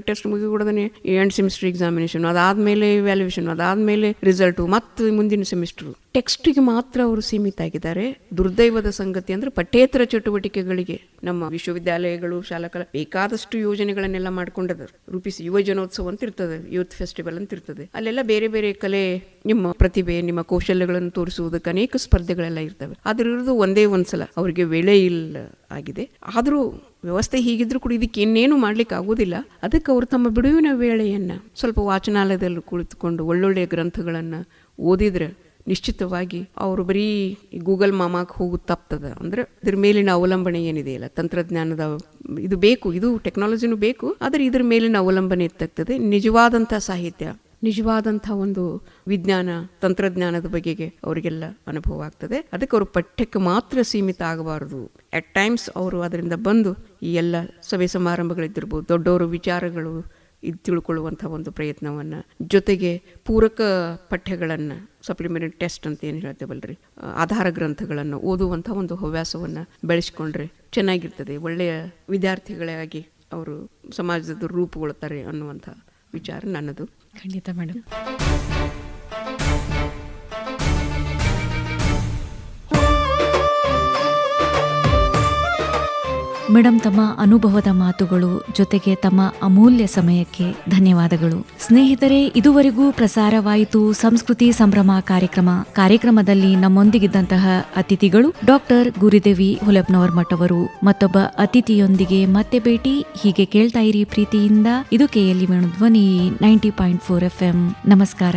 ಟೆಸ್ಟ್ ಮುಗಿಬಿಡದೇ ಎಂಡ್ ಸೆಮಿಸ್ಟರ್ ಎಕ್ಸಾಮಿನೇಷನ್, ಅದಾದಮೇಲೆ ವ್ಯಾಲ್ಯೂಯೇಷನ್, ಅದಾದಮೇಲೆ ರಿಸಲ್ಟು, ಮತ್ತು ಮುಂದಿನ ಸೆಮಿಸ್ಟರು. ಟೆಕ್ಸ್ಟಿಗೆ ಮಾತ್ರ ಅವರು ಸೀಮಿತ ಆಗಿದ್ದಾರೆ. ದುರ್ದೈವದ ಸಂಗತಿ ಅಂದರೆ ಪಠ್ಯೇತರ ಚಟುವಟಿಕೆಗಳಿಗೆ ನಮ್ಮ ವಿಶ್ವವಿದ್ಯಾಲಯಗಳು, ಶಾಲಾ ಬೇಕಾದಷ್ಟು ಯೋಜನೆಗಳನ್ನೆಲ್ಲ ಮಾಡ್ಕೊಂಡದ ರೂಪಿಸಿ. ಯುವ ಜನೋತ್ಸವ ಅಂತ ಇರ್ತದೆ, ಯೂತ್ ಫೆಸ್ಟಿವಲ್ ಅಂತ ಇರ್ತದೆ. ಅಲ್ಲೆಲ್ಲ ಬೇರೆ ಬೇರೆ ಕಲೆ, ನಿಮ್ಮ ಪ್ರತಿಭೆ, ನಿಮ್ಮ ಕೌಶಲ್ಯಗಳನ್ನು ತೋರಿಸುವುದಕ್ಕೆ ಅನೇಕ ಸ್ಪರ್ಧೆಗಳೆಲ್ಲ ಇರ್ತವೆ. ಅದ್ರದ್ದು ಒಂದೇ ಒಂದ್ಸಲ ಅವರಿಗೆ ವೇಳೆ ಇಲ್ಲ ಆಗಿದೆ. ಆದರೂ ವ್ಯವಸ್ಥೆ ಹೀಗಿದ್ರೂ ಕೂಡ ಇದಕ್ಕೆ ಇನ್ನೇನು ಮಾಡ್ಲಿಕ್ಕೆ ಆಗೋದಿಲ್ಲ. ಅದಕ್ಕೆ ಅವರು ತಮ್ಮ ಬಿಡುವಿನ ವೇಳೆಯನ್ನು ಸ್ವಲ್ಪ ವಾಚನಾಲಯದಲ್ಲಿ ಕುಳಿತುಕೊಂಡು ಒಳ್ಳೊಳ್ಳೆಯ ಗ್ರಂಥಗಳನ್ನು ಓದಿದರೆ ನಿಶ್ಚಿತವಾಗಿ ಅವರು ಬರೀ ಗೂಗಲ್ ಮಾಮಾಕ್ ಹೋಗೋದು ತಪ್ತದ. ಅಂದ್ರೆ ಇದ್ರ ಮೇಲಿನ ಅವಲಂಬನೆ ಏನಿದೆಯಲ್ಲ, ತಂತ್ರಜ್ಞಾನದ ಇದು ಬೇಕು, ಇದು ಟೆಕ್ನಾಲಜಿನೂ ಬೇಕು, ಆದರೆ ಇದ್ರ ಮೇಲಿನ ಅವಲಂಬನೆ ಎತ್ತಾಗ್ತದೆ. ನಿಜವಾದಂಥ ಸಾಹಿತ್ಯ, ನಿಜವಾದಂಥ ಒಂದು ವಿಜ್ಞಾನ ತಂತ್ರಜ್ಞಾನದ ಬಗೆಗೆ ಅವರಿಗೆಲ್ಲ ಅನುಭವ ಆಗ್ತದೆ. ಅದಕ್ಕೆ ಅವರು ಪಠ್ಯಕ್ಕೆ ಮಾತ್ರ ಸೀಮಿತ ಆಗಬಾರದು. ಅಟ್ ಟೈಮ್ಸ್ ಅವರು ಅದರಿಂದ ಬಂದು ಈ ಎಲ್ಲ ಸಭೆ ಸಮಾರಂಭಗಳಿದ್ದಿರ್ಬೋದು, ದೊಡ್ಡವರು ವಿಚಾರಗಳು ಇದು ತಿಳ್ಕೊಳ್ಳುವಂಥ ಒಂದು ಪ್ರಯತ್ನವನ್ನು, ಜೊತೆಗೆ ಪೂರಕ ಪಠ್ಯಗಳನ್ನು, ಸಪ್ಲಿಮೆಂಟರಿ ಟೆಸ್ಟ್ ಅಂತ ಏನು ಹೇಳ್ತೇವಲ್ರಿ, ಆಧಾರ ಗ್ರಂಥಗಳನ್ನು ಓದುವಂಥ ಒಂದು ಹವ್ಯಾಸವನ್ನು ಬೆಳೆಸ್ಕೊಂಡ್ರೆ ಚೆನ್ನಾಗಿರ್ತದೆ. ಒಳ್ಳೆಯ ವಿದ್ಯಾರ್ಥಿಗಳಾಗಿ ಅವರು ಸಮಾಜದ ರೂಪುಗೊಳ್ತಾರೆ ಅನ್ನುವಂಥ ವಿಚಾರ ನನ್ನದು. ಖಂಡಿತ ಮೇಡಮ್. ಮೇಡಮ್, ತಮ್ಮ ಅನುಭವದ ಮಾತುಗಳು ಜೊತೆಗೆ ತಮ್ಮ ಅಮೂಲ್ಯ ಸಮಯಕ್ಕೆ ಧನ್ಯವಾದಗಳು. ಸ್ನೇಹಿತರೆ, ಇದುವರೆಗೂ ಪ್ರಸಾರವಾಯಿತು ಸಂಸ್ಕೃತಿ ಸಂಭ್ರಮ ಕಾರ್ಯಕ್ರಮದಲ್ಲಿ ನಮ್ಮೊಂದಿಗಿದ್ದಂತಹ ಅತಿಥಿಗಳು ಡಾಕ್ಟರ್ ಗುರುದೇವಿ ಹುಲಪ್ನವರ್ ಮಠ್ ಅವರು. ಮತ್ತೊಬ್ಬ ಅತಿಥಿಯೊಂದಿಗೆ ಮತ್ತೆ ಭೇಟಿ. ಹೀಗೆ ಕೇಳ್ತಾ ಇರಿ ಪ್ರೀತಿಯಿಂದ. ಇದು KLE ವೇಣುಧ್ವನಿ 90.4 FM. ನಮಸ್ಕಾರ.